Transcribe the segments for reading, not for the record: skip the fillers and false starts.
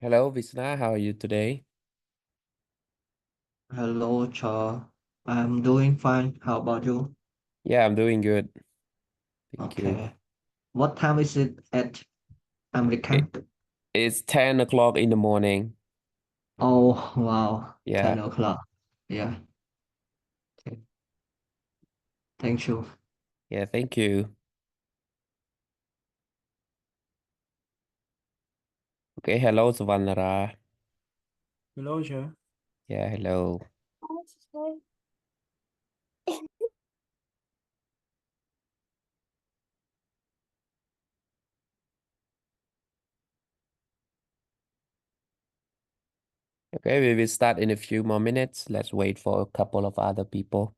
Hello, Visna. How are you today? Hello, Cha. I'm doing fine. How about you? Yeah, I'm doing good. Thank you. Okay. What time is it at It, American? it's 10 o'clock in the morning. Oh, wow. Yeah, 10 o'clock. Yeah. Okay. Thank you. yeah, thank you. Okay, hello, Savannah. Hello, sir. Yeah, hello. Okay, we will start in a few more minutes. Let's wait for a couple of other people.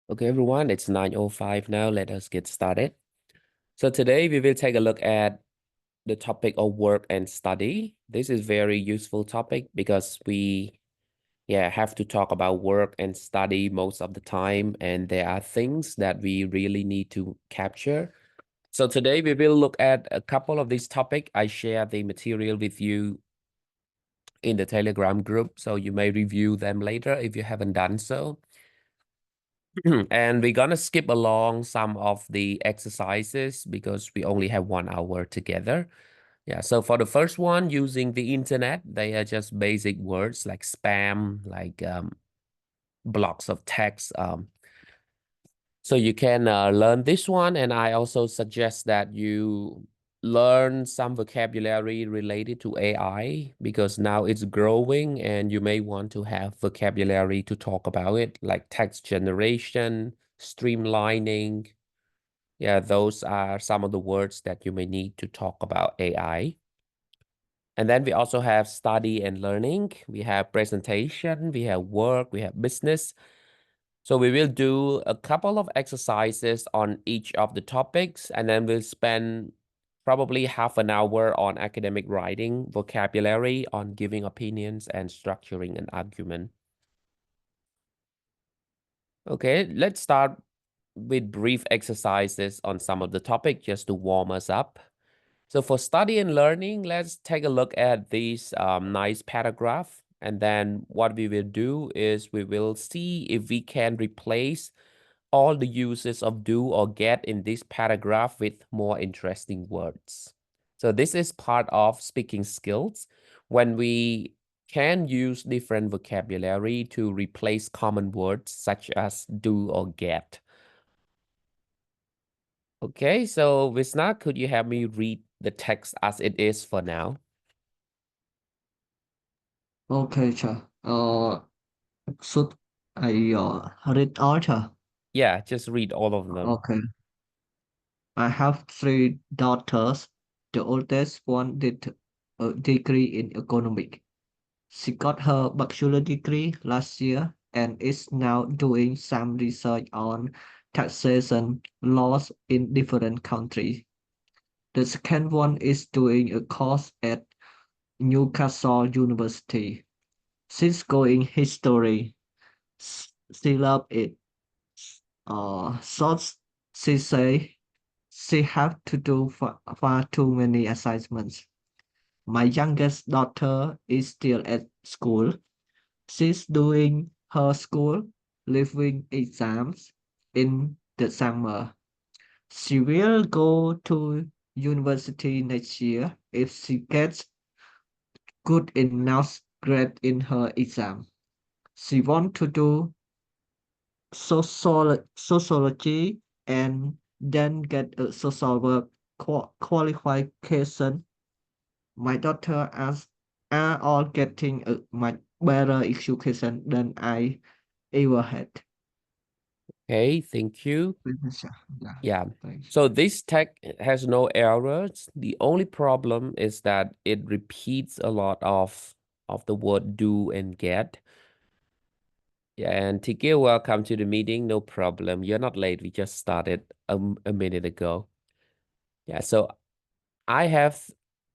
Okay, everyone, it's 9:05 now. Let us get started. So today we will take a look at the topic of work and study. This is very useful topic because we have to talk about work and study most of the time, and there are things that we really need to capture. So today we will look at a couple of these topics. I share the material with you in the Telegram group, so you may review them later if you haven't done so. And we're gonna skip along some of the exercises because we only have 1 hour together. Yeah, so for the first one, using the internet, they are just basic words like spam, like blocks of text. So you can learn this one, and I also suggest that you learn some vocabulary related to AI because now it's growing and you may want to have vocabulary to talk about it, like text generation, streamlining. Yeah, those are some of the words that you may need to talk about AI. And then we also have study and learning. We have presentation, we have work, we have business. So we will do a couple of exercises on each of the topics, and then we'll spend probably half an hour on academic writing, vocabulary, on giving opinions, and structuring an argument. Okay, let's start with brief exercises on some of the topic just to warm us up. So for study and learning, let's take a look at this nice paragraph. And then what we will do is we will see if we can replace all the uses of do or get in this paragraph with more interesting words. So this is part of speaking skills when we can use different vocabulary to replace common words such as do or get. Okay, so Visna, could you have me read the text as it is for now? Okay, sir. Should I read all, sir? Yeah, just read all of them. Okay. I have three daughters. The oldest one did a degree in economics. She got her bachelor degree last year and is now doing some research on taxation laws in different countries. The second one is doing a course at Newcastle University. She's going history. She loves it. So she say she have to do far too many assignments. My youngest daughter is still at school. She's doing her school living exams in the summer. She will go to university next year if she gets good enough grade in her exam. She want to do sociology and then get a social work qualification. My daughter are all getting a much better education than I ever had. Okay, thank you. Yeah, Yeah. thanks. So this text has no errors. The only problem is that it repeats a lot of the word do and get. Yeah, and Tikil, welcome to the meeting. No problem. You're not late. We just started a minute ago. Yeah, so I have,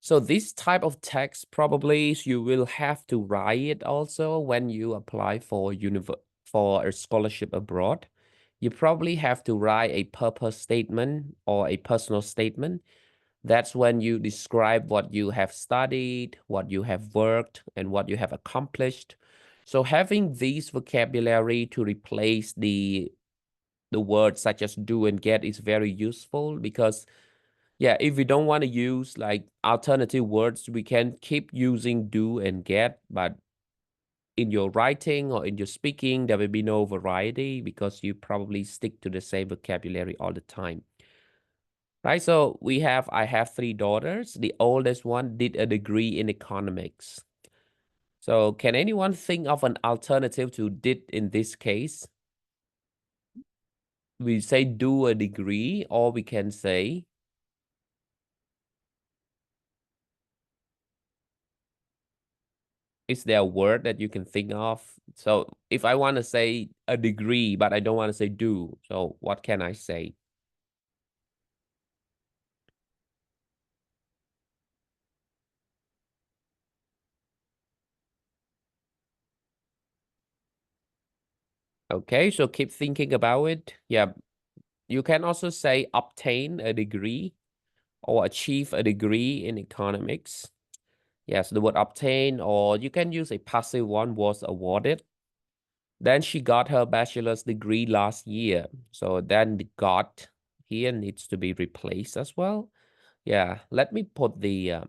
so this type of text probably you will have to write it also when you apply for for a scholarship abroad. You probably have to write a purpose statement or a personal statement. That's when you describe what you have studied, what you have worked, and what you have accomplished. So having these vocabulary to replace the words such as do and get is very useful because yeah, if we don't want to use like alternative words, we can keep using do and get, but in your writing or in your speaking, there will be no variety because you probably stick to the same vocabulary all the time. Right, so I have three daughters. The oldest one did a degree in economics. So can anyone think of an alternative to did in this case? We say do a degree, or we can say, is there a word that you can think of? So if I want to say a degree, but I don't want to say do, so what can I say? Okay, so keep thinking about it. Yeah, you can also say obtain a degree or achieve a degree in economics. Yes, the word obtain, or you can use a passive one, was awarded. Then she got her bachelor's degree last year. So then the got here needs to be replaced as well. Yeah, let me put the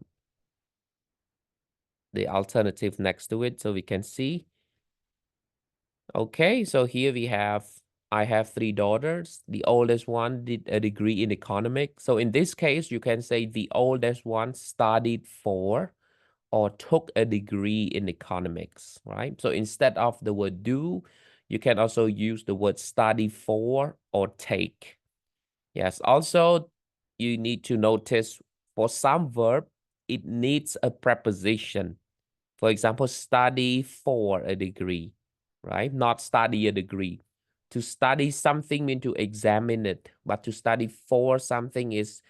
alternative next to it so we can see. Okay, so here I have three daughters. The oldest one did a degree in economics. So in this case, you can say the oldest one studied for or took a degree in economics, right? So instead of the word do, you can also use the word study for or take. Yes, also you need to notice for some verb, it needs a preposition. For example, study for a degree, right? Not study a degree. To study something mean to examine it, but to study for something is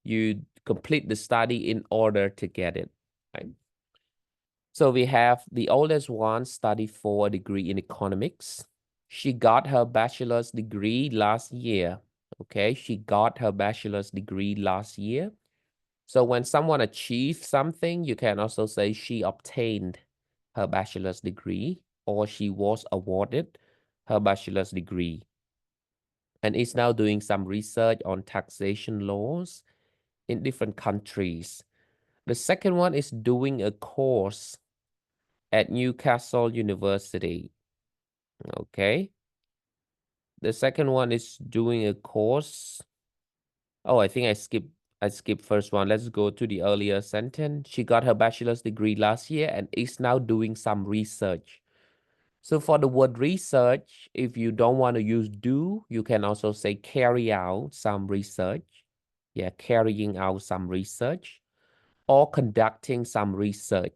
you complete the study in order to get it, right? So we have the oldest one studied for a degree in economics. She got her bachelor's degree last year. Okay, she got her bachelor's degree last year. So when someone achieves something, you can also say she obtained her bachelor's degree or she was awarded her bachelor's degree and is now doing some research on taxation laws in different countries. The second one is doing a course at Newcastle University. Okay. The second one is doing a course. Oh, I think I skipped first one. Let's go to the earlier sentence. She got her bachelor's degree last year and is now doing some research. So for the word research, if you don't want to use do, you can also say carry out some research. Yeah, carrying out some research or conducting some research.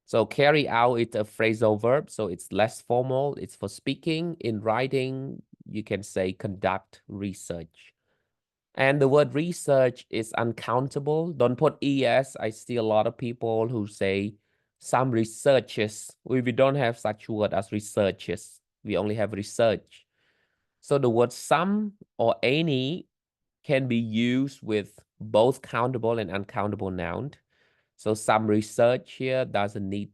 So carry out is a phrasal verb, so it's less formal. It's for speaking. In writing, you can say conduct research. And the word research is uncountable. Don't put ES. I see a lot of people who say some researches. We don't have such word as researches. We only have research. So the word some or any can be used with both countable and uncountable noun. So some research here doesn't need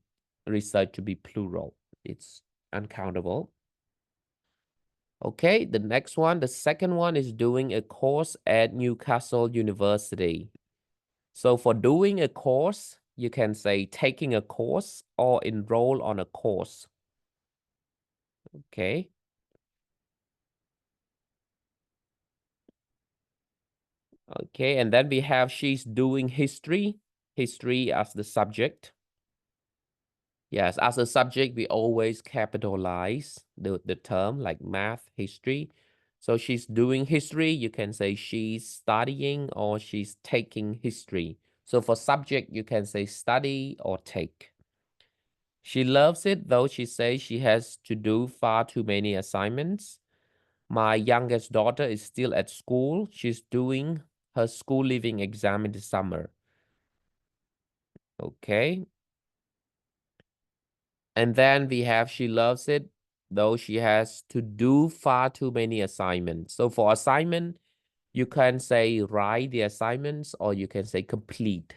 research to be plural. It's uncountable. Okay, the next one, the second one is doing a course at Newcastle University. So for doing a course, you can say taking a course or enroll on a course. Okay. Okay, and then we have she's doing history as the subject. Yes, as a subject, we always capitalize the term like math, history. So she's doing history, you can say she's studying or she's taking history. So for subject, you can say study or take. She loves it, though she says she has to do far too many assignments. My youngest daughter is still at school. She's doing her school leaving exam in the summer. Okay. And then we have she loves it, though she has to do far too many assignments. So for assignment, you can say write the assignments or you can say complete.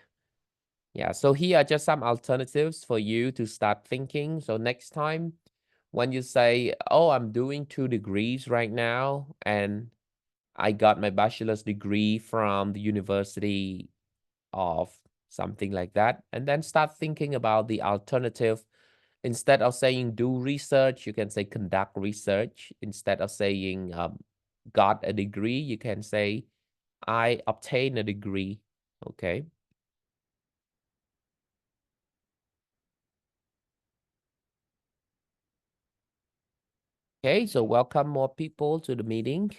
Yeah, so here are just some alternatives for you to start thinking. So next time when you say, oh, I'm doing 2 degrees right now and I got my bachelor's degree from the University of something like that, and then start thinking about the alternative. Instead of saying do research, you can say conduct research. Instead of saying got a degree, you can say I obtained a degree. Okay. Okay, so welcome more people to the meeting.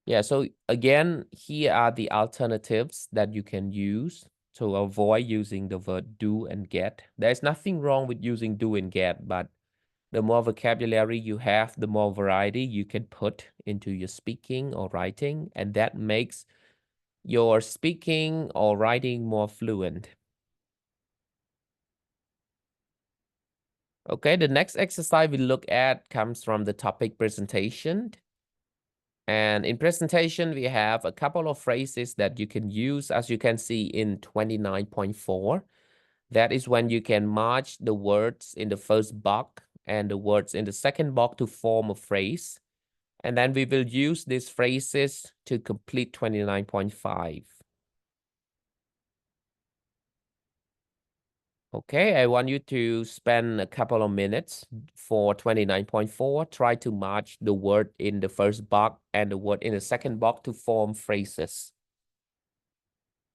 Yeah, so again, here are the alternatives that you can use to avoid using the word do and get. There's nothing wrong with using do and get, but the more vocabulary you have, the more variety you can put into your speaking or writing, and that makes your speaking or writing more fluent. Okay, the next exercise we look at comes from the topic presentation. And in presentation, we have a couple of phrases that you can use, as you can see in 29.4. That is when you can match the words in the first box and the words in the second box to form a phrase. And then we will use these phrases to complete 29.5. Okay, I want you to spend a couple of minutes for 29.4. Try to match the word in the first box and the word in the second box to form phrases.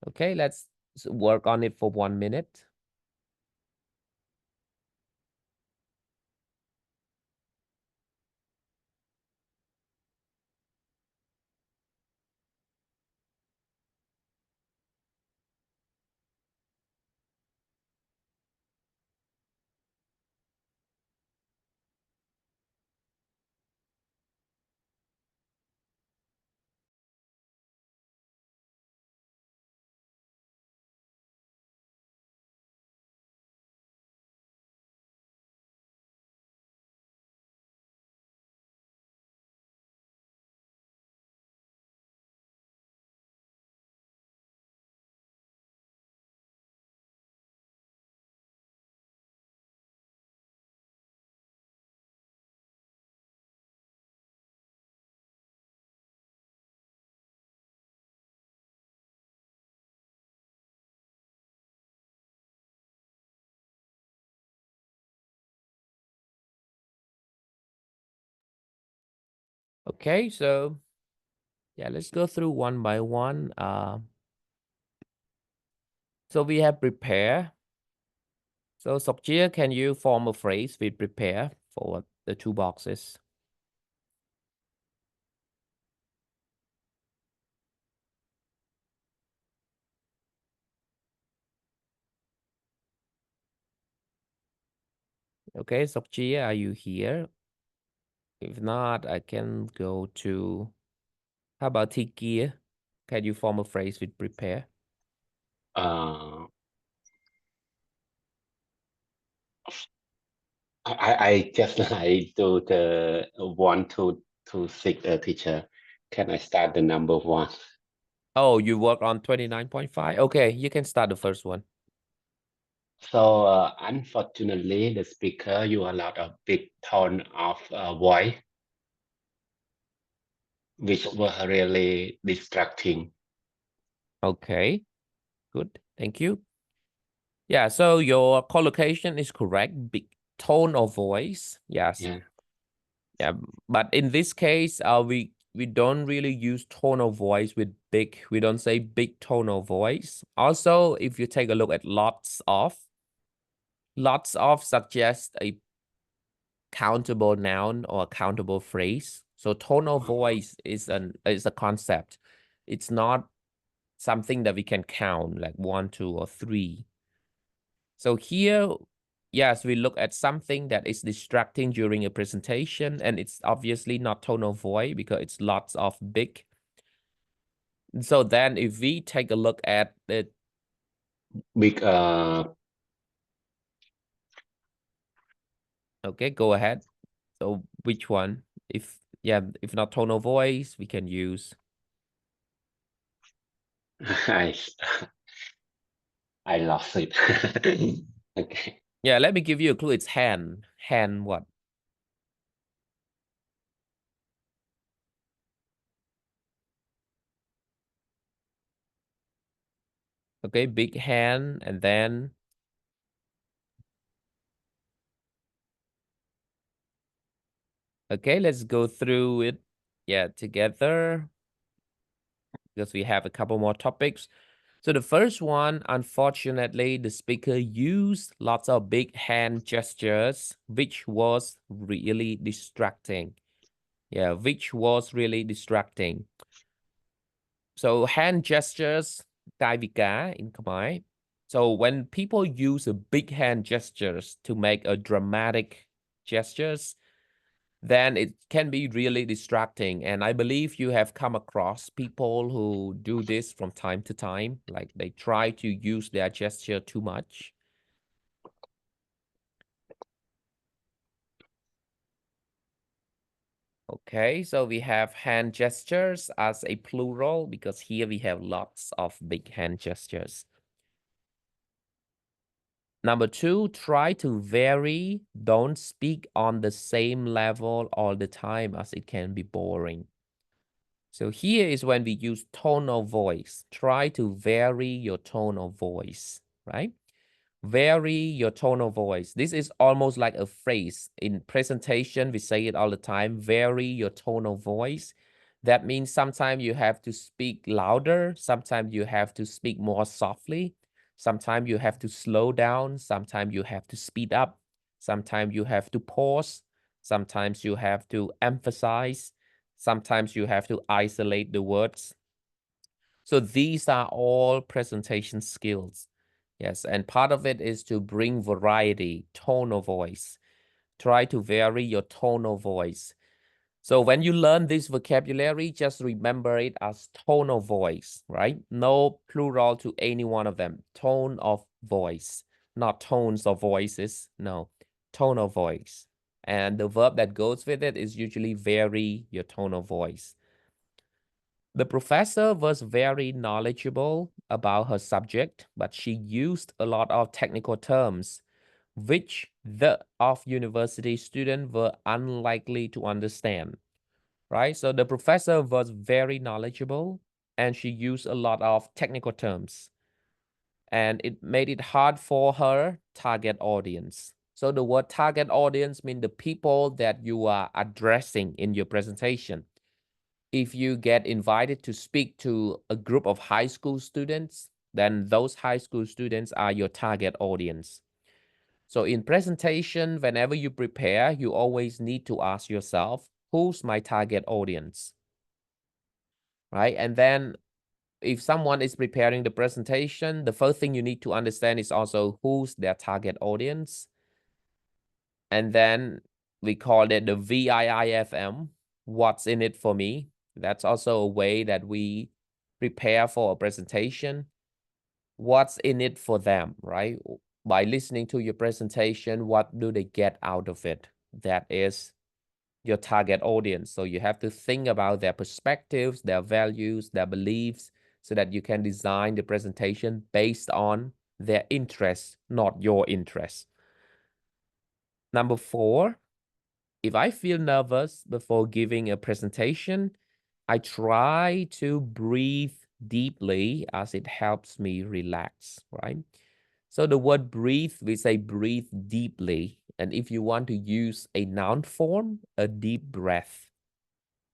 Okay, let's work on it for 1 minute. Okay, so yeah, let's go through one by one. So we have prepare. So Sokjia, can you form a phrase with prepare for the two boxes? Okay, Sokjia, are you here? If not, I can go to, how about Tikia? Can you form a phrase with prepare? Uh, I just I do the 1 to 6 teacher. Can I start the number 1? Oh, you work on 29.5? Okay, you can start the first one. So unfortunately, the speaker use a lot of big tone of voice, which were really distracting. Okay, good. Thank you. Yeah, so your collocation is correct. Big tone of voice. Yes. Yeah. Yeah, but in this case, we don't really use tone of voice with big. We don't say big tone of voice. Also, if you take a look at lots of suggests a countable noun or countable phrase. So tone of voice is a concept. It's not something that we can count like 1, 2, or 3. So here, yes, we look at something that is distracting during a presentation, and it's obviously not tone of voice because it's lots of big. So then if we take a look at the Big okay, go ahead. So which one? If not tone of voice, we can use. I I lost it. Okay. Yeah, let me give you a clue. It's hand. Hand what? Okay, big hand, and then okay, let's go through it. Yeah, together because we have a couple more topics. So the first one, unfortunately, the speaker used lots of big hand gestures, which was really distracting. Yeah, which was really distracting. So hand gestures, tai vika in Khmer. So when people use a big hand gestures to make a dramatic gestures, then it can be really distracting. And I believe you have come across people who do this from time to time, like they try to use their gesture too much. Okay, so we have hand gestures as a plural because here we have lots of big hand gestures. Number 2, try to vary. Don't speak on the same level all the time as it can be boring. So here is when we use tone of voice. Try to vary your tone of voice, right? Vary your tone of voice. This is almost like a phrase. In presentation, we say it all the time. Vary your tone of voice. That means sometimes you have to speak louder. Sometimes you have to speak more softly. Sometimes you have to slow down. Sometimes you have to speed up. Sometimes you have to pause. Sometimes you have to emphasize. Sometimes you have to isolate the words. So these are all presentation skills. Yes, and part of it is to bring variety, tone of voice. Try to vary your tone of voice. So when you learn this vocabulary, just remember it as tone of voice, right? No plural to any one of them. Tone of voice, not tones of voices. No, tone of voice. And the verb that goes with it is usually vary your tone of voice. The professor was very knowledgeable about her subject, but she used a lot of technical terms, which the university students were unlikely to understand, right? So the professor was very knowledgeable and she used a lot of technical terms, and it made it hard for her target audience. So the word target audience means the people that you are addressing in your presentation. if you get invited to speak to a group of high school students, then those high school students are your target audience. So in presentation, whenever you prepare, you always need to ask yourself, who's my target audience? Right? And then if someone is preparing the presentation, the first thing you need to understand is also who's their target audience. And then we call it the VIIFM, what's in it for me. That's also a way that we prepare for a presentation. What's in it for them, right? By listening to your presentation, what do they get out of it? That is your target audience. So you have to think about their perspectives, their values, their beliefs, so that you can design the presentation based on their interests, not your interests. Number 4, if I feel nervous before giving a presentation, I try to breathe deeply as it helps me relax, right? So the word breathe, we say breathe deeply. And if you want to use a noun form, a deep breath.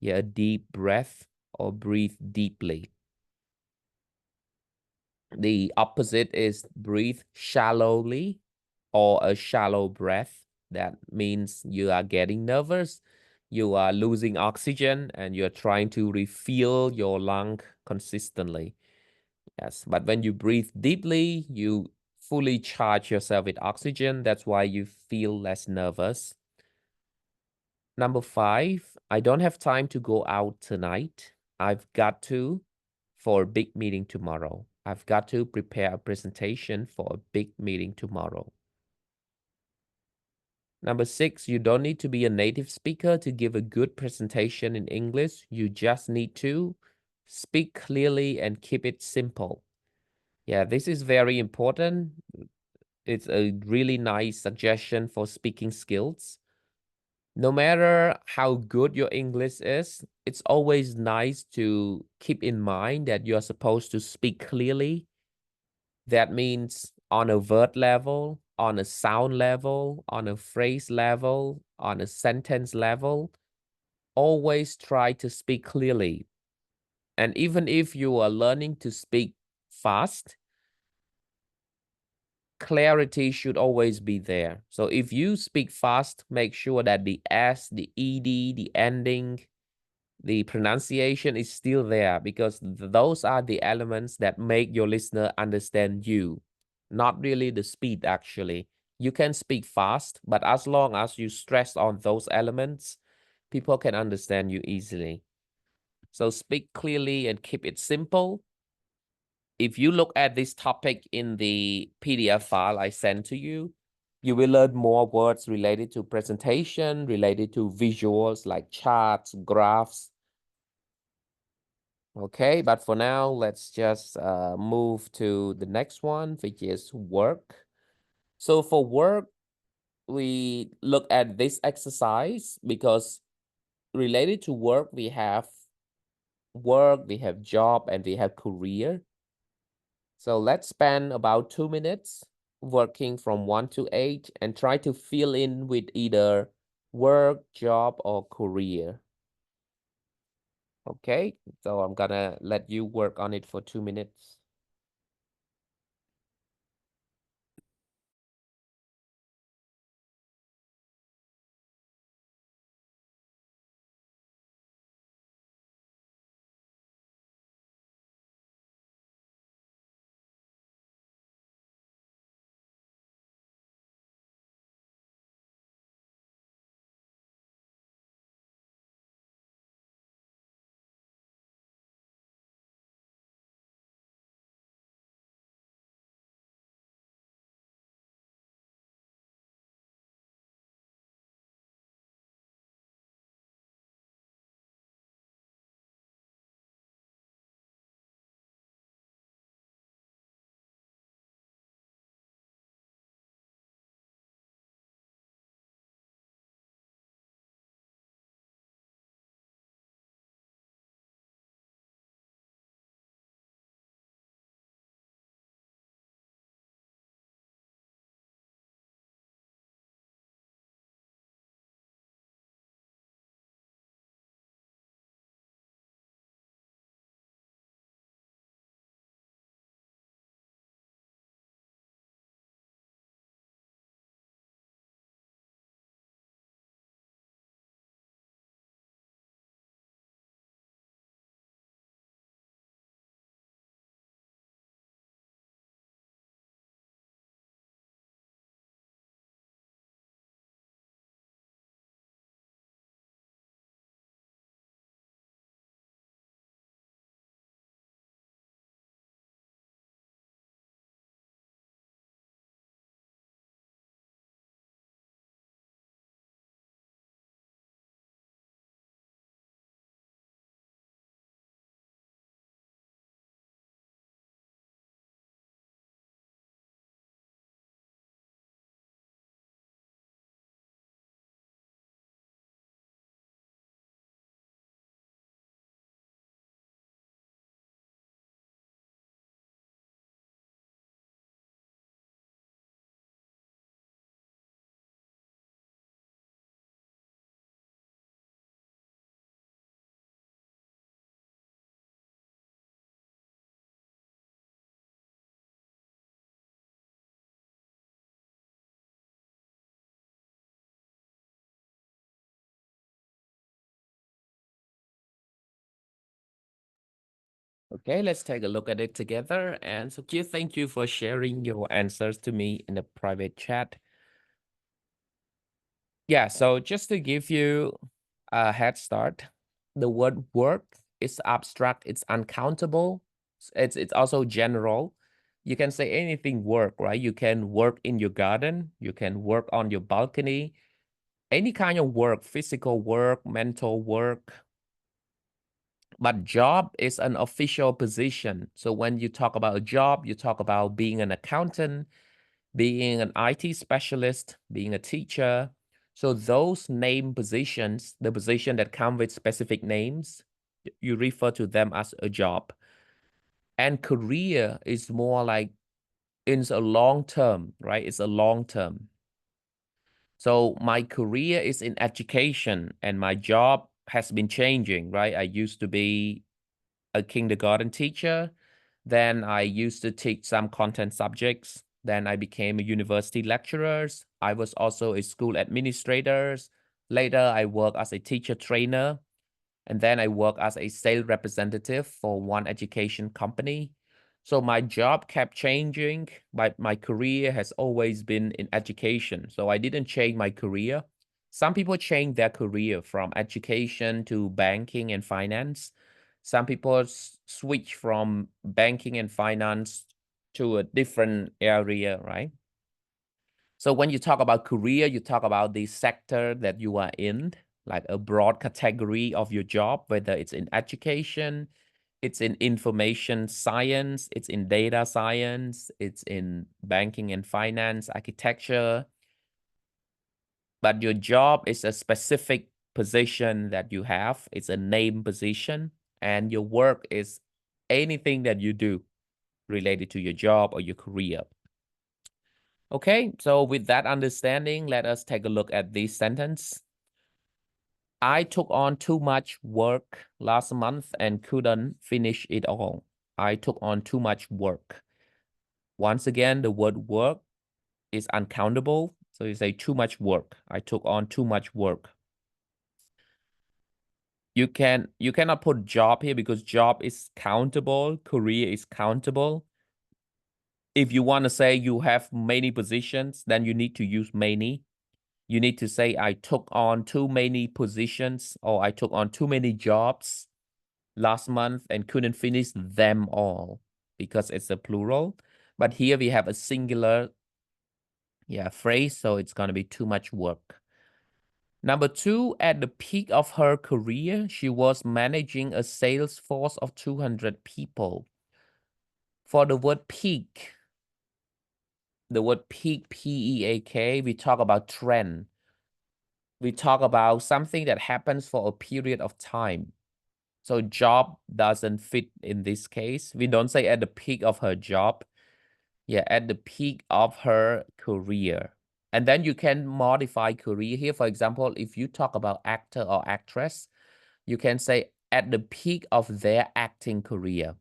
Yeah, a deep breath or breathe deeply. The opposite is breathe shallowly or a shallow breath. That means you are getting nervous, you are losing oxygen, and you're trying to refill your lung consistently. Yes, but when you breathe deeply, you fully charge yourself with oxygen. That's why you feel less nervous. Number 5, I don't have time to go out tonight. I've got to for a big meeting tomorrow. I've got to prepare a presentation for a big meeting tomorrow. Number 6, you don't need to be a native speaker to give a good presentation in English. You just need to speak clearly and keep it simple. Yeah, this is very important. It's a really nice suggestion for speaking skills. No matter how good your English is, it's always nice to keep in mind that you're supposed to speak clearly. That means on a word level, on a sound level, on a phrase level, on a sentence level. Always try to speak clearly. And even if you are learning to speak fast, clarity should always be there. So if you speak fast, make sure that the S, the ED, the ending, the pronunciation is still there, because those are the elements that make your listener understand you, not really the speed actually. You can speak fast, but as long as you stress on those elements, people can understand you easily. So speak clearly and keep it simple. If you look at this topic in the PDF file I sent to you, you will learn more words related to presentation, related to visuals like charts, graphs. Okay, but for now, let's just move to the next one, which is work. So for work, we look at this exercise because related to work, we have job, and we have career. So let's spend about 2 minutes working from 1 to 8 and try to fill in with either work, job, or career. Okay, so I'm gonna let you work on it for 2 minutes. Okay, let's take a look at it together. And Sukhi, thank you for sharing your answers to me in the private chat. Yeah, so just to give you a head start, the word work is abstract, it's uncountable, it's also general. You can say anything work, right? You can work in your garden, you can work on your balcony, any kind of work, physical work, mental work. But job is an official position. So when you talk about a job, you talk about being an accountant, being an IT specialist, being a teacher. So those name positions, the position that come with specific names, you refer to them as a job. And career is more like it's a long term, right? It's a long term. So my career is in education and my job has been changing, right? I used to be a kindergarten teacher. Then I used to teach some content subjects. Then I became a university lecturer. I was also a school administrator. Later, I worked as a teacher trainer. And then I worked as a sales representative for one education company. So my job kept changing, but my career has always been in education. So I didn't change my career. Some people change their career from education to banking and finance. Some people switch from banking and finance to a different area, right? So when you talk about career, you talk about the sector that you are in, like a broad category of your job, whether it's in education, it's in information science, it's in data science, it's in banking and finance, architecture. But your job is a specific position that you have. It's a name position, and your work is anything that you do related to your job or your career. Okay, so with that understanding, let us take a look at this sentence. I took on too much work last month and couldn't finish it all. I took on too much work. Once again, the word work is uncountable. So you say too much work. I took on too much work. You cannot put job here because job is countable, career is countable. If you want to say you have many positions, then you need to use many. You need to say I took on too many positions or I took on too many jobs last month and couldn't finish them all because it's a plural. But here we have a singular phrase, so it's going to be too much work. Number two, at the peak of her career, she was managing a sales force of 200 people. For the word peak, P-E-A-K, we talk about trend. We talk about something that happens for a period of time. So job doesn't fit in this case. We don't say at the peak of her job. Yeah, at the peak of her career. And then you can modify career here. For example, if you talk about actor or actress, you can say at the peak of their acting career.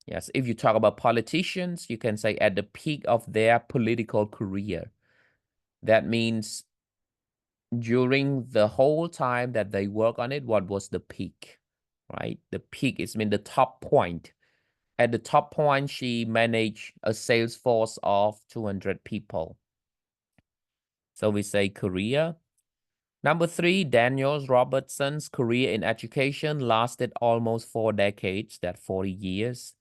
Yes, if you talk about politicians, you can say at the peak of their political career. That means during the whole time that they work on it, what was the peak, right? The peak is mean the top point. At the top point, she managed a sales force of 200 people. So we say career. Number three, Daniel Robertson's career in education lasted almost 4 decades, that's 40 years.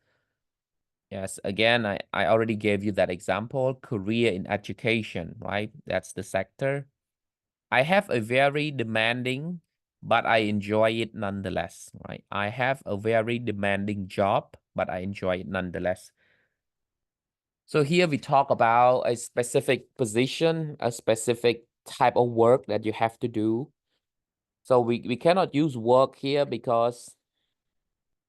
Yes, again, I already gave you that example, career in education, right? That's the sector. I have a very demanding, but I enjoy it nonetheless, right? I have a very demanding job, but I enjoy it nonetheless. So here we talk about a specific position, a specific type of work that you have to do. So we cannot use work here because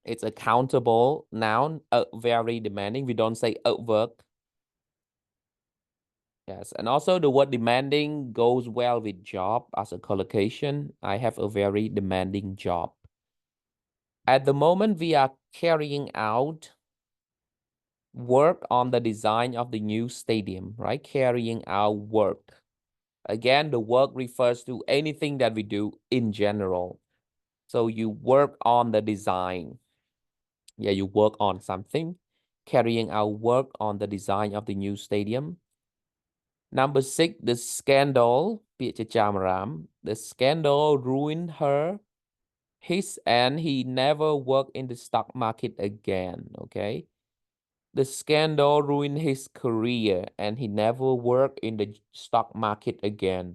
it's a countable noun, very demanding. We don't say work. Yes, and also the word demanding goes well with job as a collocation. I have a very demanding job. At the moment, we are carrying out work on the design of the new stadium, right? Carrying out work. Again, the work refers to anything that we do in general. So you work on the design. Yeah, you work on something, carrying out work on the design of the new stadium. Number 6, the scandal,ពាក្យជាចាំអារម្មណ៍ the scandal ruined his and he never worked in the stock market again. Okay, the scandal ruined his career and he never worked in the stock market again.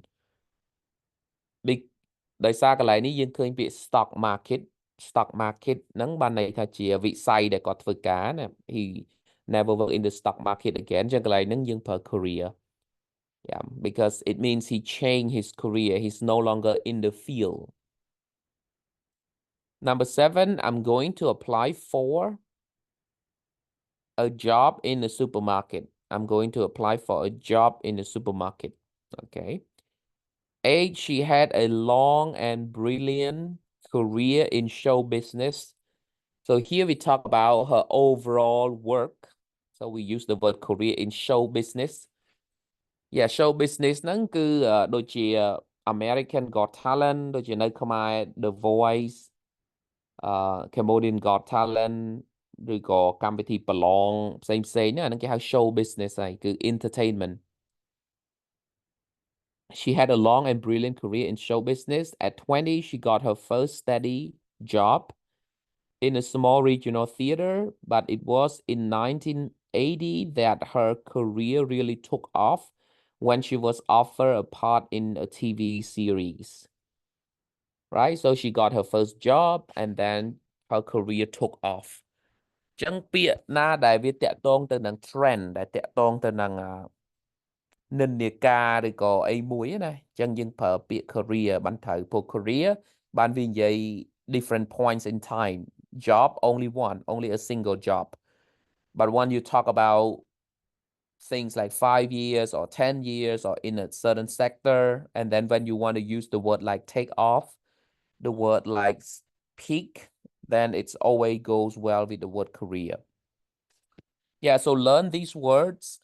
Big ដោយសារកន្លែងនេះយើងឃើញពាក្យ stock market ហ្នឹងបានន័យថាជាវិស័យដែលគាត់ធ្វើការណា he never work in the stock market again ចឹងកន្លែងហ្នឹងយើងប្រើ career. Yeah, because it means he changed his career. He's no longer in the field. Number 7, I'm going to apply for a job in the supermarket. I'm going to apply for a job in the supermarket. Okay. 8, she had a long and brilliant career in show business. So here we talk about her overall work. So we use the word career in show business. Yeah, show business ហ្នឹងគឺដូចជា American Got Talent ដូចជានៅខ្មែរ The Voice Cambodian Got Talent ឬក៏កម្មវិធីប្រឡងផ្សេងៗហ្នឹងអាហ្នឹងគេហៅ show business ហើយគឺ entertainment. She had a long and brilliant career in show business. At 20, she got her first steady job in a small regional theater, but it was in 1980 that her career really took off when she was offered a part in a TV series. Right? So she got her first job and then her career took off. ចឹងពាក្យណាដែលវាតាក់ទងទៅនឹង trend ដែលតាក់ទងទៅនឹងនិន្នាការឬក៏អីមួយណាចឹងយើងប្រើពាក្យ career បានត្រូវព្រោះ career បានវានិយាយ different points in time. Job only one, only a single job. But when you talk about things like 5 years or 10 years or in a certain sector, and then when you want to use the word like take off, the word like peak, then it's always goes well with the word career. Yeah, so learn these words.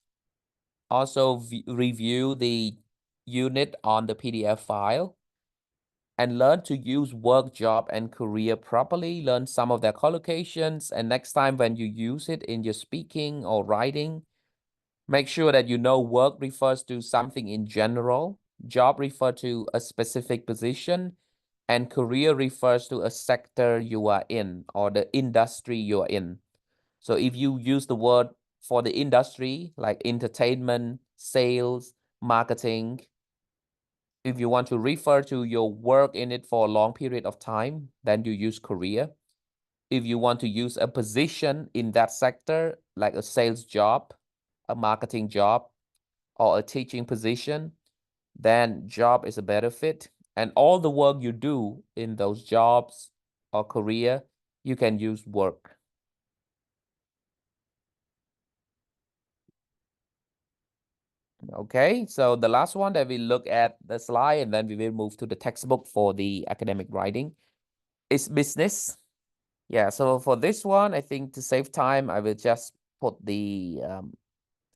Also review the unit on the PDF file and learn to use work, job, and career properly. Learn some of their collocations, and next time when you use it in your speaking or writing, make sure that you know work refers to something in general, job refers to a specific position, and career refers to a sector you are in or the industry you are in. So if you use the word for the industry like entertainment, sales, marketing, if you want to refer to your work in it for a long period of time, then you use career. If you want to use a position in that sector, like a sales job, a marketing job, or a teaching position, then job is a better fit. And all the work you do in those jobs or career, you can use work. Okay, so the last one that we look at the slide and then we will move to the textbook for the academic writing is business. Yeah, so for this one, I think to save time, I will just put the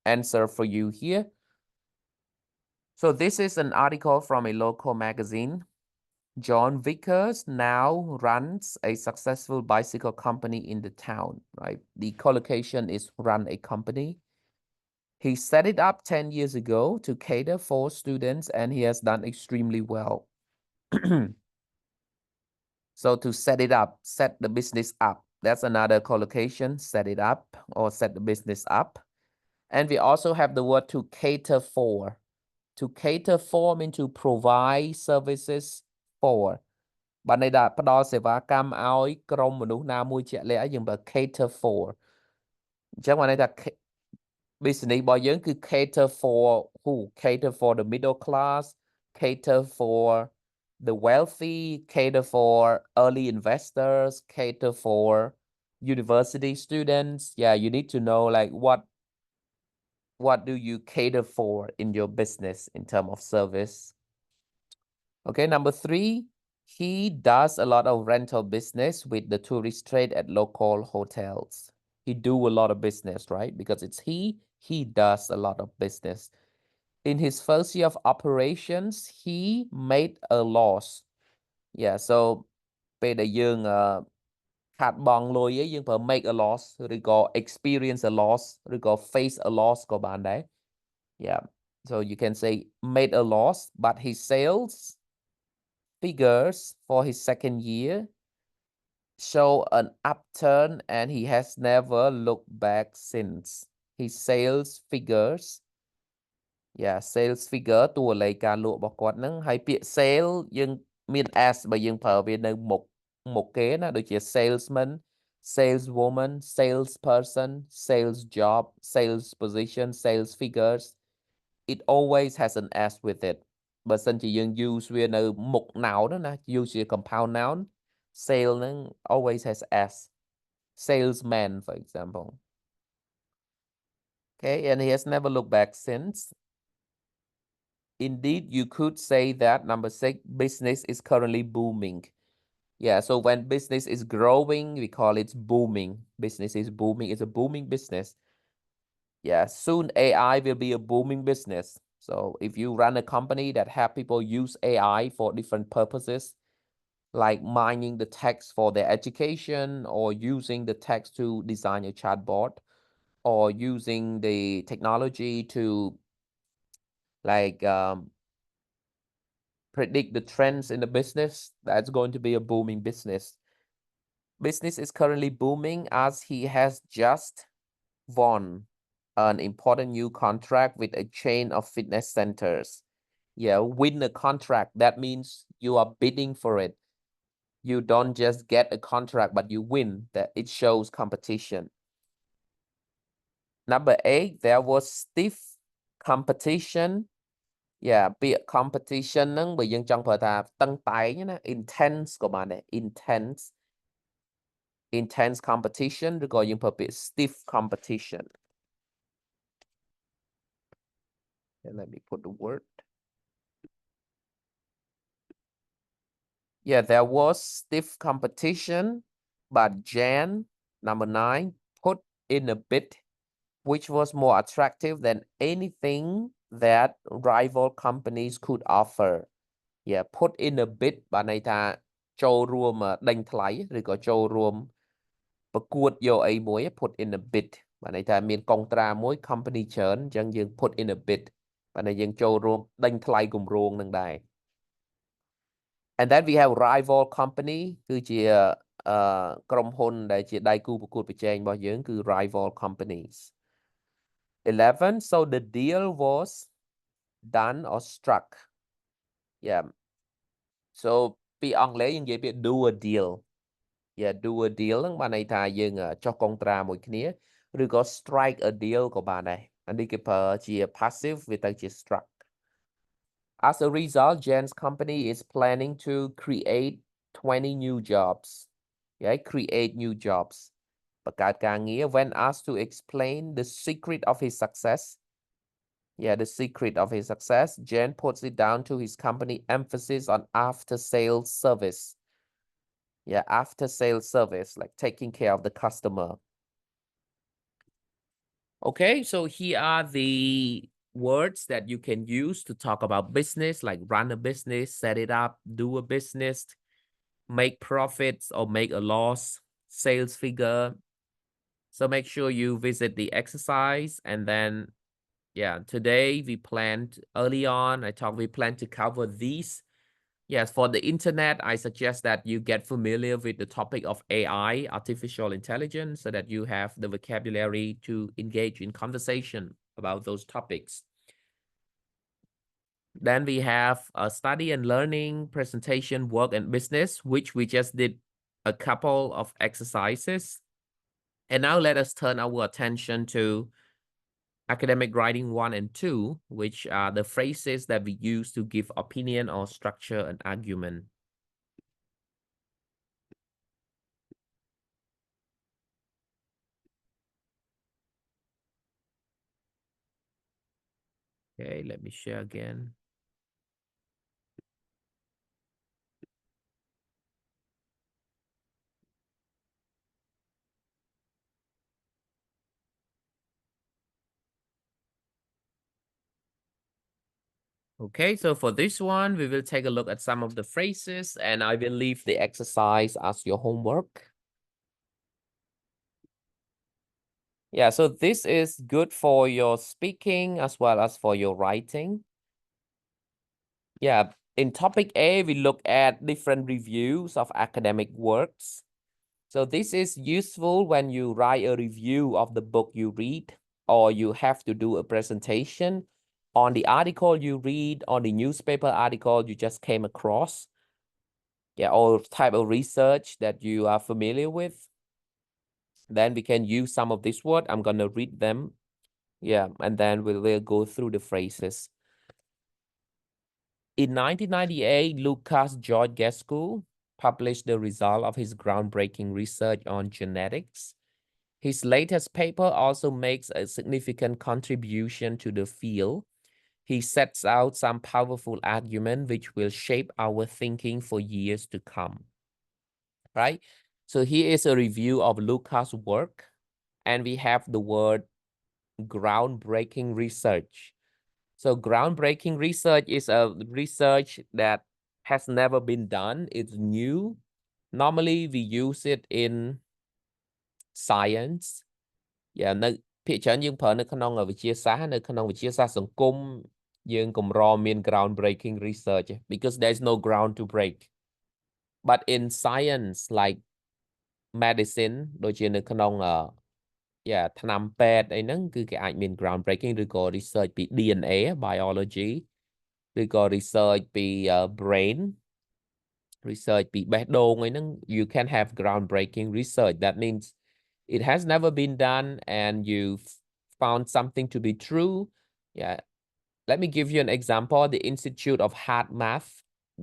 answer for you here. So this is an article from a local magazine. John Vickers now runs a successful bicycle company in the town, right? The collocation is run a company. He set it up 10 years ago to cater for students and he has done extremely well. So to set it up, set the business up. That's another collocation, set it up or set the business up. And we also have the word to cater for. To cater for means to provide services for. បាទន័យថាផ្ដល់សេវាកម្មឲ្យក្រុមមនុស្សណាមួយជាក់លាក់ឲ្យយើងប្រើ cater for. អញ្ចឹងបានន័យថា business របស់យើងគឺ cater for who? Cater for the middle class, cater for the wealthy, cater for early investors, cater for university students. Yeah, you need to know like what do you cater for in your business in terms of service. Okay, number 3, he does a lot of rental business with the tourist trade at local hotels. He do a lot of business, right? Because it's he does a lot of business. In his first year of operations, he made a loss. Yeah, so ពេលដែលយើង ខាតបង់លុយឯងយើងប្រើ make a loss ឬក៏ experience a loss ឬក៏ face a loss ក៏បានដែរ yeah so you can say made a loss but his sales figures for his second year show an upturn and he has never looked back since his sales figures yeah sales figure តួលេខការលក់របស់គាត់ហ្នឹងហើយពាក្យ sale យើងមាន s បើយើងប្រើវានៅមុខគេណាដូចជា salesman saleswoman salesperson sales job sales position sales figures it always has an s with it បើសិនជាយើង use វានៅមុខ noun ណា use ជា compound noun sale ហ្នឹង always has s salesman for example okay and he has never looked back since indeed you could say that number 6 business is currently booming yeah so when business is growing we call it booming business is booming it's a booming business yeah soon AI will be a booming business so if you run a company that have people use AI for different purposes like mining the text for their education or using the text to design a chatbot or using the technology to like predict the trends in the business, that's going to be a booming business. Business is currently booming as he has just won an important new contract with a chain of fitness centers. Yeah, win a contract. That means you are bidding for it. You don't just get a contract, but you win. That it shows competition. Number 8, there was stiff competition. Yeah ពាក្យ competition ហ្នឹងបើយើងចង់ប្រើថាតឹងតែងណា intense ក៏បានដែរ intense competition ឬក៏យើងប្រើពាក្យ stiff competition and let me put the word yeah there was stiff competition but Jan number 9 put in a bid which was more attractive than anything that rival companies could offer yeah put in a bid បានន័យថាចូលរួមដេញថ្លៃឬក៏ចូលរួមប្រកួតយកអីមួយ put in a bid បានន័យថាមានកុងត្រាមួយ company ច្រើនអញ្ចឹងយើង put in a bid បានន័យយើងចូលរួមដេញថ្លៃគម្រោងនឹងដែរ and then we have rival company គឺជាក្រុមហ៊ុនដែលជាដៃគូប្រកួតប្រជែងរបស់យើងគឺ rival companies 11 so the deal was done or struck yeah so ពីអង់គ្លេសយើងនិយាយពាក្យ do a deal yeah do a deal ហ្នឹងបានន័យថាយើងចុះកុងត្រាមួយគ្នាឬក៏ strike a deal ក៏បានដែរអានេះគេប្រើជា passive វាទៅជា struck as a result Jen's company is planning to create 20 new jobs yeah create new jobs បង្កើតការងារ when asked to explain the secret of his success yeah the secret of his success Jen puts it down to his company emphasis on after sales service yeah after sales service like taking care of the customer okay so here are the words that you can use to talk about business like run a business set it up do a business make profits or make a loss sales figure so make sure you visit the exercise and then yeah today we planned early on we plan to cover these. Yes, for the internet, I suggest that you get familiar with the topic of AI, artificial intelligence, so that you have the vocabulary to engage in conversation about those topics. Then we have study and learning, presentation, work, and business, which we just did a couple of exercises. And now let us turn our attention to academic writing 1 and 2, which are the phrases that we use to give opinion or structure an argument. Okay, let me share again. Okay, so for this one, we will take a look at some of the phrases and I will leave the exercise as your homework. Yeah, so this is good for your speaking as well as for your writing. Yeah, in topic A, we look at different reviews of academic works. So this is useful when you write a review of the book you read, or you have to do a presentation on the article you read, on the newspaper article you just came across. Yeah, or type of research that you are familiar with. Then we can use some of this word. I'm gonna read them. Yeah, and then we'll go through the phrases. In 1998, Lucas Georgescu published the result of his groundbreaking research on genetics. His latest paper also makes a significant contribution to the field. He sets out some powerful arguments which will shape our thinking for years to come. Right? So here is a review of Lucas' work, and we have the word groundbreaking research. So groundbreaking research is a research that has never been done. It's new. Normally we use it in science. Yeah, ភាគច្រើនយើងប្រើនៅក្នុងវិទ្យាសាស្ត្រនៅក្នុងវិទ្យាសាស្ត្រសង្គមយើងកម្រមាន groundbreaking research because there's no ground to break. But in science like medicine ដូចជានៅក្នុងថ្នាំពេទ្យអីហ្នឹងគឺគេអាចមាន groundbreaking ឬក៏ research ពី DNA biology ឬក៏ research ពី brain research ពីបេះដូងអីហ្នឹង you can have groundbreaking research. That means it has never been done and you've found something to be true. Yeah. Let me give you an example. The Institute of Heart Math,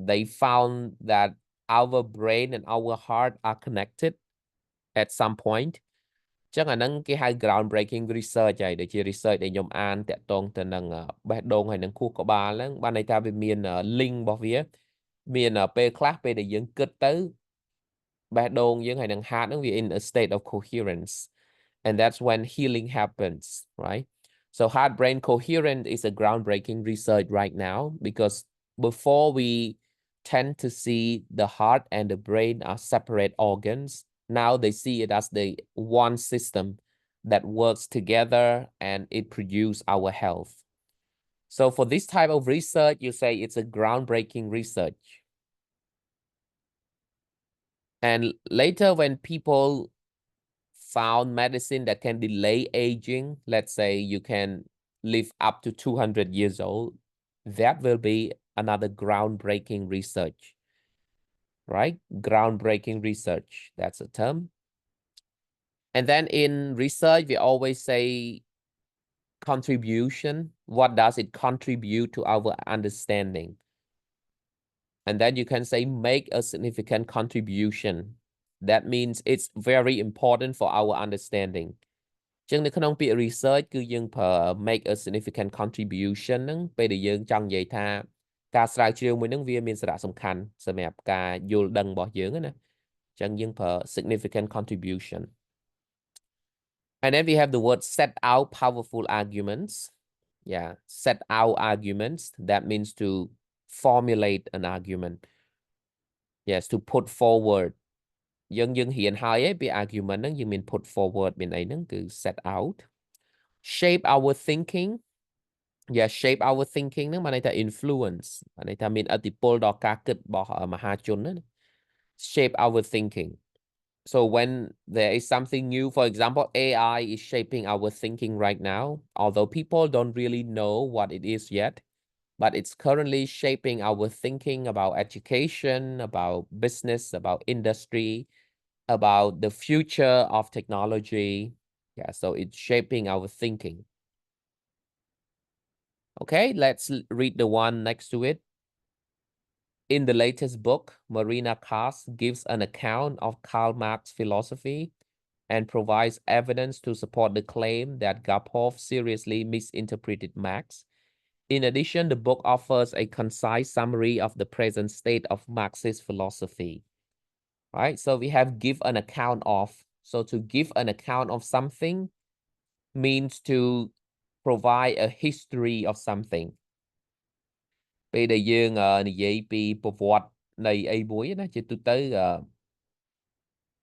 they found that our brain and our heart are connected at some point. ចឹងអាហ្នឹងគេហៅ groundbreaking research ហើយដូចជា research ដែលខ្ញុំអានតាក់ទងទៅនឹងបេះដូងហើយនឹងខួរក្បាលហ្នឹងបានន័យថាវាមាន link របស់វាមានពេលខ្លះពេលដែលយើងគិតទៅបេះដូងយើងហើយនឹង heart ហ្នឹងវា in a state of coherence and that's when healing happens, right? So heart brain coherence is a groundbreaking research right now because before we tend to see the heart and the brain are separate organs. Now they see it as the one system that works together and it produces our health. So for this type of research, you say it's a groundbreaking research. And later when people found medicine that can delay aging, let's say you can live up to 200 years old, that will be another groundbreaking research. Right? Groundbreaking research, that's a term. And then in research, we always say contribution. What does it contribute to our understanding? And then you can say make a significant contribution. That means it's very important for our understanding. ចឹងនៅក្នុងពាក្យ research គឺយើងប្រើ make a significant contribution ហ្នឹងពេលដែលយើងចង់និយាយថាការស្រាវជ្រាវមួយហ្នឹងវាមានសារៈសំខាន់សម្រាប់ការយល់ដឹងរបស់យើងណាចឹងយើងប្រើ significant contribution. And then we have the word set out powerful arguments. Yeah, set out arguments. That means to formulate an argument. Yes, to put forward. យើងរៀនហើយឯងពី argument ហ្នឹងយើងមាន put forward មានអីហ្នឹងគឺ set out. Shape our thinking. Yeah, shape our thinking ហ្នឹងបានន័យថា influence បានន័យថាមានឥទ្ធិពលដល់ការគិតរបស់មហាជនណា shape our thinking. So when there is something new, for example, AI is shaping our thinking right now, although people don't really know what it is yet, but it's currently shaping our thinking about education, about business, about industry, about the future of technology. Yeah, so it's shaping our thinking. Okay, let's read the one next to it. In the latest book, Marina Kass gives an account of Karl Marx's philosophy and provides evidence to support the claim that Gapov seriously misinterpreted Marx. In addition, the book offers a concise summary of the present state of Marxist philosophy. Right? So we have give an account of. So to give an account of something means to provide a history of something. ពេលដែលយើងនិយាយពីប្រវត្តិនៃអីមួយណាជាទូទៅ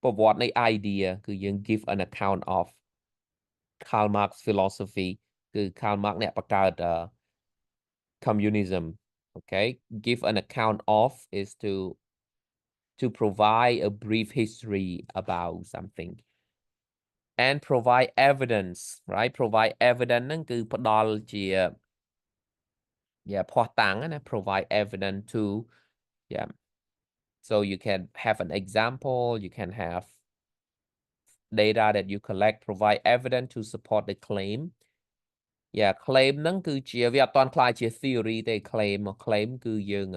ប្រវត្តិនៃ idea គឺយើង give an account of Karl Marx philosophy គឺ Karl Marx អ្នកបង្កើត communism okay give an account of is to provide a brief history about something and provide evidence right provide evidence ហ្នឹងគឺផ្ដល់ជា yeah ភស្តុតាងណា provide evidence to yeah so you can have an example you can have data that you collect provide evidence to support the claim yeah claim ហ្នឹងគឺជាវាអត់ទាន់ខ្លាចជា theory ទេ claim មក claim គឺយើង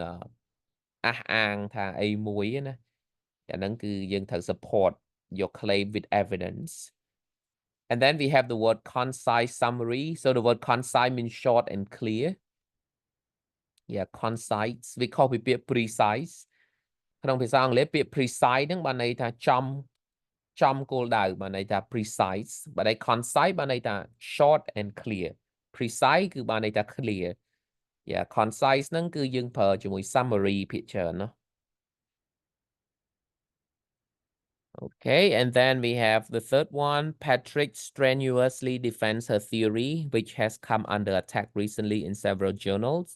អះអាងថាអីមួយណាអាហ្នឹងគឺយើងត្រូវ support your claim with evidence and then we have the word concise summary so the word concise means short and clear yeah concise វាខុសពីពាក្យ precise ក្នុងភាសាអង់គ្លេសពាក្យ precise ហ្នឹងបានន័យថាចំគោលដៅបានន័យថា precise បើន័យ concise បានន័យថា short and clear precise គឺបានន័យថា clear yeah concise ហ្នឹងគឺយើងប្រើជាមួយ summary ភាគច្រើនណា okay and then we have the third one Patrick strenuously defends her theory which has come under attack recently in several journals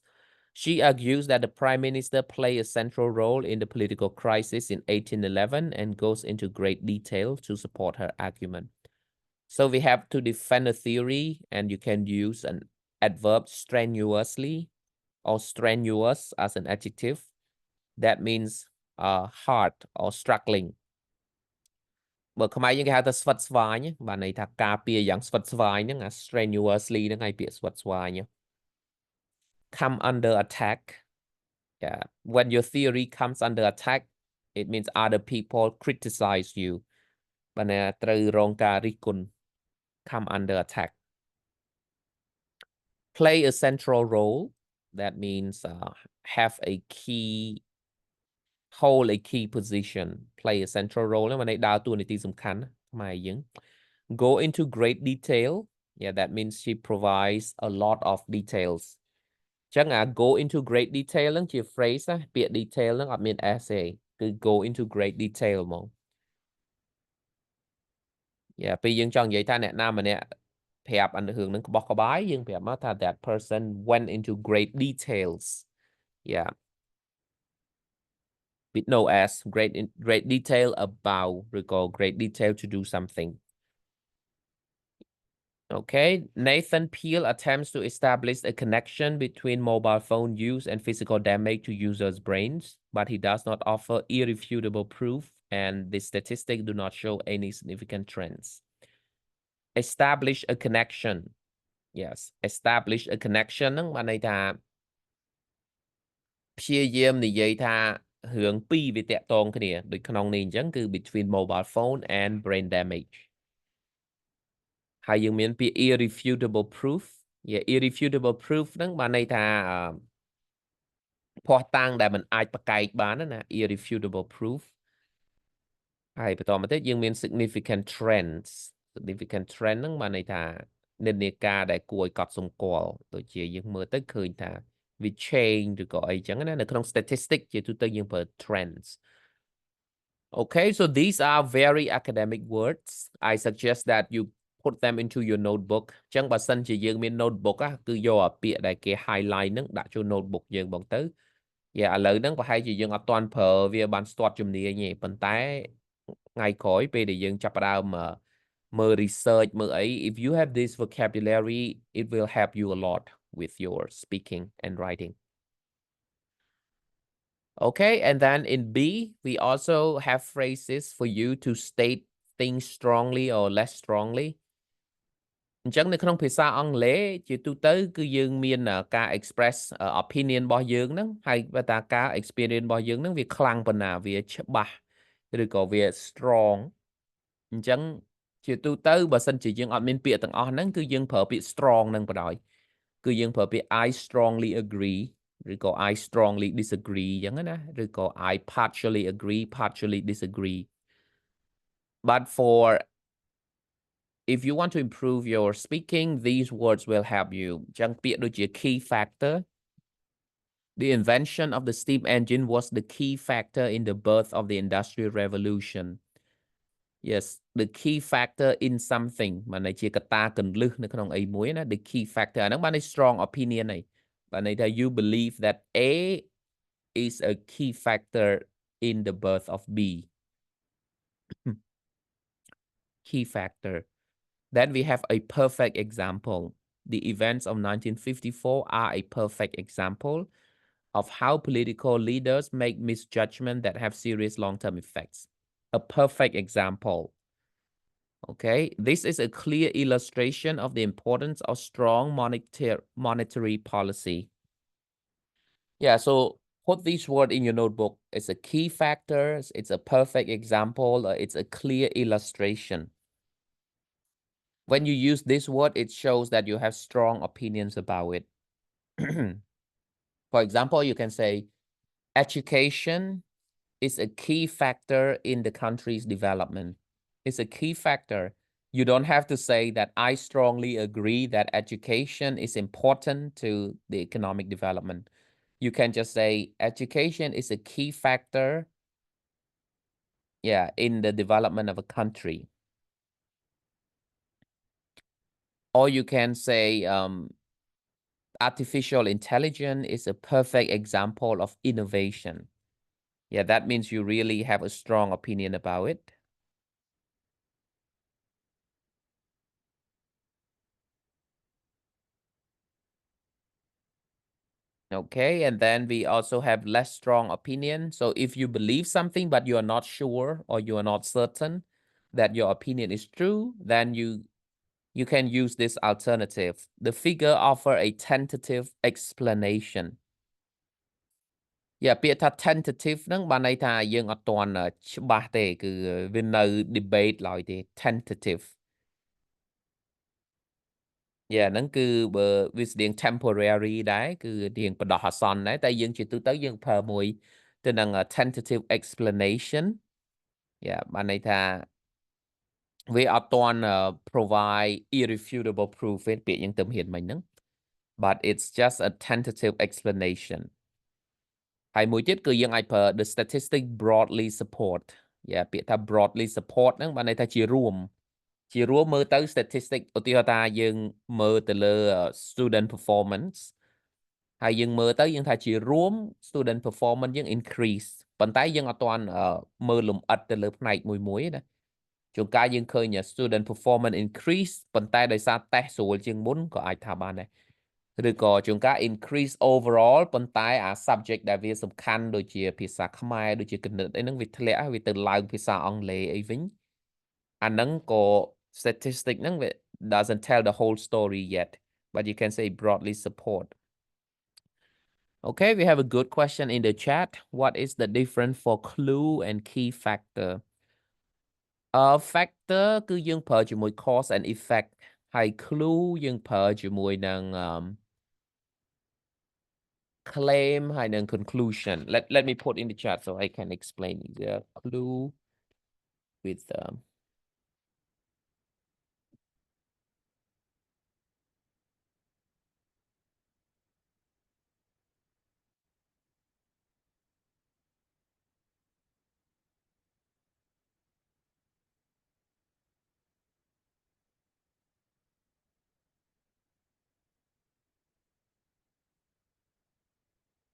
she argues that the prime minister played a central role in the political crisis in 1811 and goes into great detail to support her argument so we have to defend a theory and you can use an adverb strenuously or strenuous as an adjective that means hard or struggling បើខ្មែរយើងគេហៅថាស្វិតស្វាញបានន័យថាការពារយ៉ាងស្វិតស្វាញហ្នឹងអា strenuously ហ្នឹងឯងពាក្យស្វិតស្វាញ come under attack yeah when your theory comes under attack it means other people criticize you បានន័យថាត្រូវរងការរិះគន់ come under attack play a central role that means have a key hold a key position play a central role ហ្នឹងបានន័យដើរតួនាទីសំខាន់ខ្មែរយើង go into great detail yeah that means she provides a lot of details ចឹងអា go into great detail ហ្នឹងជា phrase ណាពាក្យ detail ហ្នឹងអត់មាន s ទេគឺ go into great detail ហ្មង yeah ពេលយើងចង់និយាយថាអ្នកណាម្នាក់ប្រាប់អារឿងហ្នឹងក្បោះក្បាយយើងប្រាប់មកថា that person went into great details yeah with no s great detail about ឬក៏ great detail to do something okay Nathan Peel attempts to establish a connection between mobile phone use and physical damage to users' brains but he does not offer irrefutable proof and the statistics do not show any significant trends establish a connection yes establish a connection ហ្នឹងបានន័យថាព្យាយាមនិយាយថារឿងពីរវាតាក់ទងគ្នាដូចក្នុងនេះអញ្ចឹងគឺ between mobile phone and brain damage ហើយយើងមានពាក្យ irrefutable proof yeah irrefutable proof ហ្នឹងបានន័យថាភស្តុតាងដែលមិនអាចប្រកែកបានណា irrefutable proof ហើយបន្តមកទៀតយើងមាន significant trends significant trend ហ្នឹងបានន័យថានិន្នាការដែលគួរឲ្យកត់សម្គាល់ដូចជាយើងមើលទៅឃើញថាវា change ឬក៏អីចឹងណានៅក្នុង statistic ជាទូទៅយើងប្រើ trends okay so these are very academic words I suggest that you put them into your notebook ចឹងបើសិនជាយើងមាន notebook គឺយកអាពាក្យដែលគេ highlight ហ្នឹងដាក់ចូល notebook យើងបងទៅឥឡូវហ្នឹងប្រហែលជាយើងអត់ទាន់ប្រើវាបានស្ទាត់ជំនាញទេប៉ុន្តែថ្ងៃក្រោយពេលដែលយើងចាប់ផ្ដើមមើល research មើលអី if you have this vocabulary it will help you a lot with your speaking and writing okay and then in B we also have phrases for you to state things strongly or less strongly អញ្ចឹងនៅក្នុងភាសាអង់គ្លេសជាទូទៅគឺយើងមានការ express opinion របស់យើងហ្នឹងហើយបើតាការ experience របស់យើងហ្នឹងវាខ្លាំងប៉ុណ្ណាវាច្បាស់ឬក៏វា strong អញ្ចឹងជាទូទៅបើសិនជាយើងអត់មានពាក្យទាំងអស់ហ្នឹងគឺយើងប្រើពាក្យ strong ហ្នឹងបណ្ដោយគឺយើងប្រើពាក្យ I strongly agree ឬក៏ I strongly disagree អញ្ចឹងណាឬក៏ I partially agree partially disagree but for if you want to improve your speaking these words will help you អញ្ចឹងពាក្យដូចជា key factor the invention of the steam engine was the key factor in the birth of the industrial revolution Yes the key factor in something มันในជាកត្តាគន្លឹះនៅក្នុងអីមួយណា the key factor អាហ្នឹងបានន័យ strong opinion này បានន័យថា you believe that A is a key factor in the birth of B key factor then we have a perfect example the events of 1954 are a perfect example of how political leaders make misjudgment that have serious long-term effects a perfect example. Okay, this is a clear illustration of the importance of strong monetary policy. Yeah, so put this word in your notebook. It's a key factor, it's a perfect example, it's a clear illustration. When you use this word, it shows that you have strong opinions about it. For example, you can say, education is a key factor in the country's development. It's a key factor. You don't have to say that I strongly agree that education is important to the economic development. You can just say education is a key factor, yeah, in the development of a country. Or you can say artificial intelligence is a perfect example of innovation. Yeah, that means you really have a strong opinion about it. Okay, and then we also have less strong opinion. So if you believe something, but you are not sure or you are not certain that your opinion is true, then you can use this alternative. The figure offer a tentative explanation. Yeah, ពាក្យថា tentative ហ្នឹងបានន័យថាយើងអត់ទាន់ច្បាស់ទេគឺវានៅ debate ឡើយទេ tentative Yeah ហ្នឹងគឺបើវាស្តៀង temporary ដែរគឺរៀងបដោះអាសន្នដែរតែយើងជាទូទៅយើងប្រើមួយទៅនឹង tentative explanation Yeah បានន័យថាវាអត់ទាន់ provide irrefutable proof ទេពាក្យយើងទៅហ៊ានមិញហ្នឹង but it's just a tentative explanation ហើយមួយទៀតគឺយើងអាចប្រើ the statistic broadly support Yeah ពាក្យថា broadly support ហ្នឹងបានន័យថាជារួមមើលទៅ statistic ឧទាហរណ៍ថាយើងមើលទៅលើ student performance ហើយយើងមើលទៅយើងថាជារួម student performance យើង increase ប៉ុន្តែយើងអត់ទាន់មើលលម្អិតទៅលើផ្នែកមួយណាជួនកាលយើងឃើញ student performance increase ប៉ុន្តែដោយសារ test ស្រួលជាងមុនក៏អាចថាបានដែរឬក៏ជួនកាល increase overall ប៉ុន្តែអា subject ដែលវាសំខាន់ដូចជាភាសាខ្មែរដូចជាគណិតអីហ្នឹងវាធ្លាក់វាទៅឡើងភាសាអង់គ្លេសអីវិញអាហ្នឹងក៏ statistic ហ្នឹងវា doesn't tell the whole story yet but you can say broadly support Okay we have a good question in the chat what is the difference for clue and key factor factor គឺយើងប្រើជាមួយ cause and effect ហើយ clue យើងប្រើជាមួយនឹង claim ហើយនឹង conclusion let me put in the chat so I can explain the clue with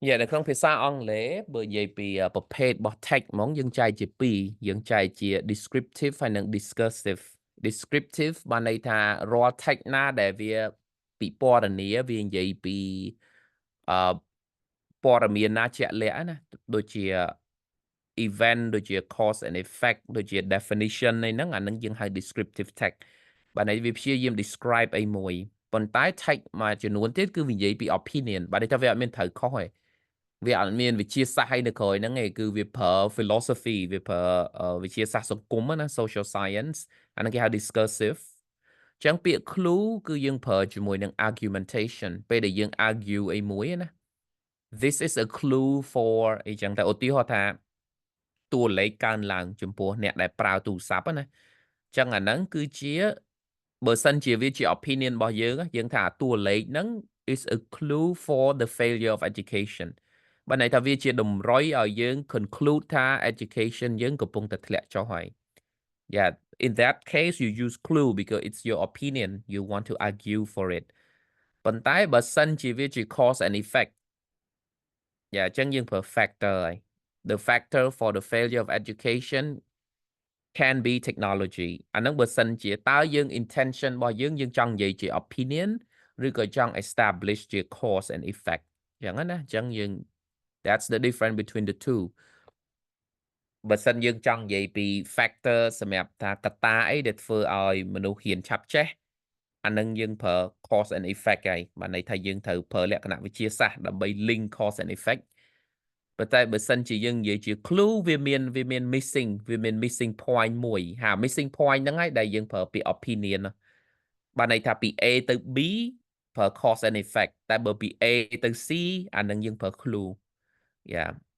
Yeah នៅក្នុងភាសាអង់គ្លេសបើនិយាយពីប្រភេទរបស់ text ហ្មងយើងចែកជា2យើងចែកជា descriptive ហើយនិង discursive descriptive បានន័យថារាល់ text ណាដែលវាពិពណ៌នាវានិយាយពីព័ត៌មានណាជាក់លាក់ណាដូចជា event ដូចជា cause and effect ដូចជា definition នៃហ្នឹងអាហ្នឹងយើងហៅ descriptive text បានន័យវាព្យាយាម describe អីមួយប៉ុន្តែ text មួយចំនួនទៀតគឺនិយាយពី opinion បានន័យថាវាអត់មានត្រូវខុសទេវាអត់មានវិទ្យាសាស្ត្រឲ្យនៅក្រោយហ្នឹងឯងគឺវាប្រើ philosophy វាប្រើវិទ្យាសាស្ត្រសង្គមណា social science អាហ្នឹងគេហៅ discursive ចឹងពាក្យ clue គឺយើងប្រើជាមួយនឹង argumentation ពេលដែលយើង argue អីមួយណា this is a clue for អីចឹងតែឧទាហរណ៍ថាតួលេខកើនឡើងចំពោះអ្នកដែលប្រើទូរស័ព្ទណាចឹងអាហ្នឹងគឺជាបើសិនជាវាជា opinion របស់យើងថាតួលេខហ្នឹង is a clue for the failure of education បានន័យថាវាជាតម្រុយឲ្យយើង conclude ថា education យើងកំពុងតែធ្លាក់ចុះហើយ Yeah, in that case, you use clue because it's your opinion. You want to argue for it. ប៉ុន្តែបើសិនជាវាជា cause and effect អញ្ចឹងយើងប្រើ factor ហើយ The factor for the failure of education can be technology អាហ្នឹងបើសិនជាតើយើង intention របស់យើងចង់និយាយជា opinion ឬក៏ចង់ establish ជា cause and effect អញ្ចឹងណាអញ្ចឹងយើង that's the difference between the two បើសិនយើងចង់និយាយពី factor សម្រាប់ថាកត្តាអីដែលធ្វើឲ្យមនុស្សហ៊ានឆាប់ចេះអានឹងយើងប្រើ cause and effect ហើយបានន័យថាយើងត្រូវប្រើលក្ខណៈវិទ្យាសាស្ត្រដើម្បី link cause and effect ប៉ុន្តែបើសិនជាយើងនិយាយជា clue វាមាន missing point មួយហា missing point ហ្នឹងហើយដែលយើងប្រើពាក្យ opinion បានន័យថាពី A ទៅ B ប្រើ cause and effect តែបើពី A ទៅ C អានឹងយើងប្រើ clue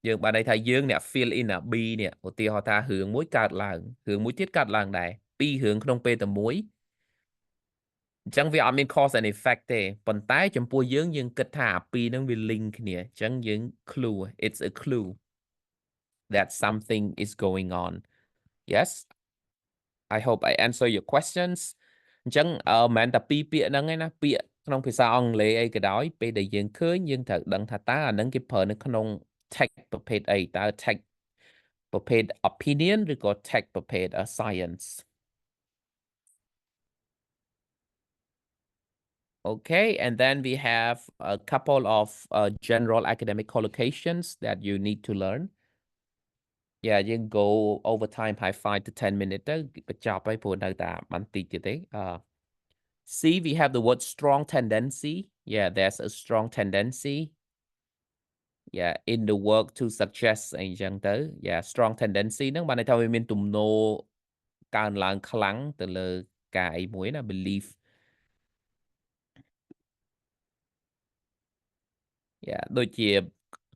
យើងបានន័យថាយើងអ្នក fill in អា B នេះឧទាហរណ៍ថារឿងមួយកើតឡើងរឿងមួយទៀតកើតឡើងដែរពីររឿងក្នុងពេលតែមួយអញ្ចឹងវាអត់មាន cause and effect ទេប៉ុន្តែចំពោះយើងគិតថាអាពីរហ្នឹងវា link គ្នាអញ្ចឹងយើង clue it's a clue that something is going on yes I hope I answer your questions អញ្ចឹងមិនមែនតែពីរពាក្យហ្នឹងឯណាពាក្យក្នុងភាសាអង់គ្លេសអីក៏ដោយពេលដែលយើងឃើញយើងត្រូវដឹងថាតើអាហ្នឹងគេប្រើនៅក្នុង text ប្រភេទអីតើ text ប្រភេទ opinion ឬក៏ text ប្រភេទ science Okay, and then we have a couple of general academic collocations that you need to learn. Yeah, you can go over time by 5 to 10 minutes. See, we have the word strong tendency. Yeah, there's a strong tendency. Yeah, in the work to suggest អីចឹងទៅ Yeah, strong tendency ហ្នឹងបានន័យថាវាមានទំនោរកើនឡើងខ្លាំងទៅលើការអីមួយណា beliefដូចជា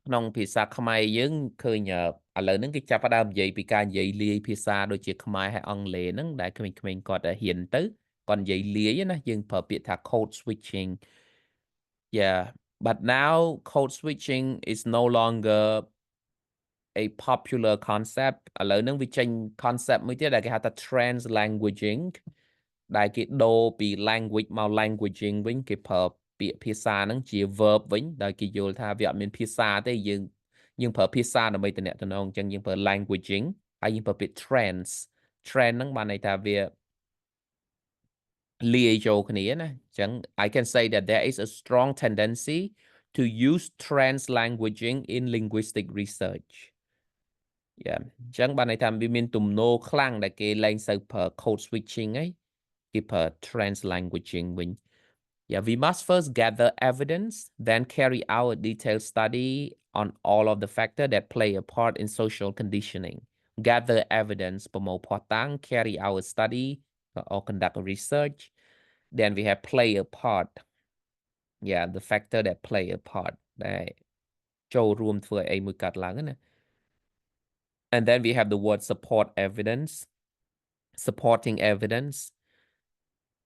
ក្នុងភាសាខ្មែរយើងឃើញឥឡូវហ្នឹងគេចាប់ផ្ដើមនិយាយពីការនិយាយលាយភាសាដូចជាខ្មែរហើយអង់គ្លេសហ្នឹងដែលក្មេងៗគាត់ហ៊ានទៅគាត់និយាយលាយណាយើងប្រើពាក្យថា code switching Yeah but now code switching is no longer a popular concept ឥឡូវហ្នឹងវាចេញ concept មួយទៀតដែលគេហៅថា translanguaging ដែលគេដូរពី language មក languaging វិញគេប្រើពាក្យភាសាហ្នឹងជា verb វិញដែលគេយល់ថាវាអត់មានភាសាទេយើងប្រើភាសាដើម្បីតំណែងអញ្ចឹងយើងប្រើ languaging ហើយយើងប្រើពាក្យ trans ហ្នឹងបានន័យថាវាលាយចូលគ្នាណាអញ្ចឹង I can say that there is a strong tendency to use translanguaging in linguistic research Yeah អញ្ចឹងបានន័យថាវាមានទំនោរខ្លាំងដែលគេលែងសូវប្រើ code switching ឯងគេប្រើ translanguaging វិញ Yeah, we must first gather evidence, then carry out a detailed study on all of the factors that play a part in social conditioning. Gather evidence, carry out a study or conduct a research. Then we have play a part. Yeah, the factor that play a part. And then we have the word support evidence, supporting evidence.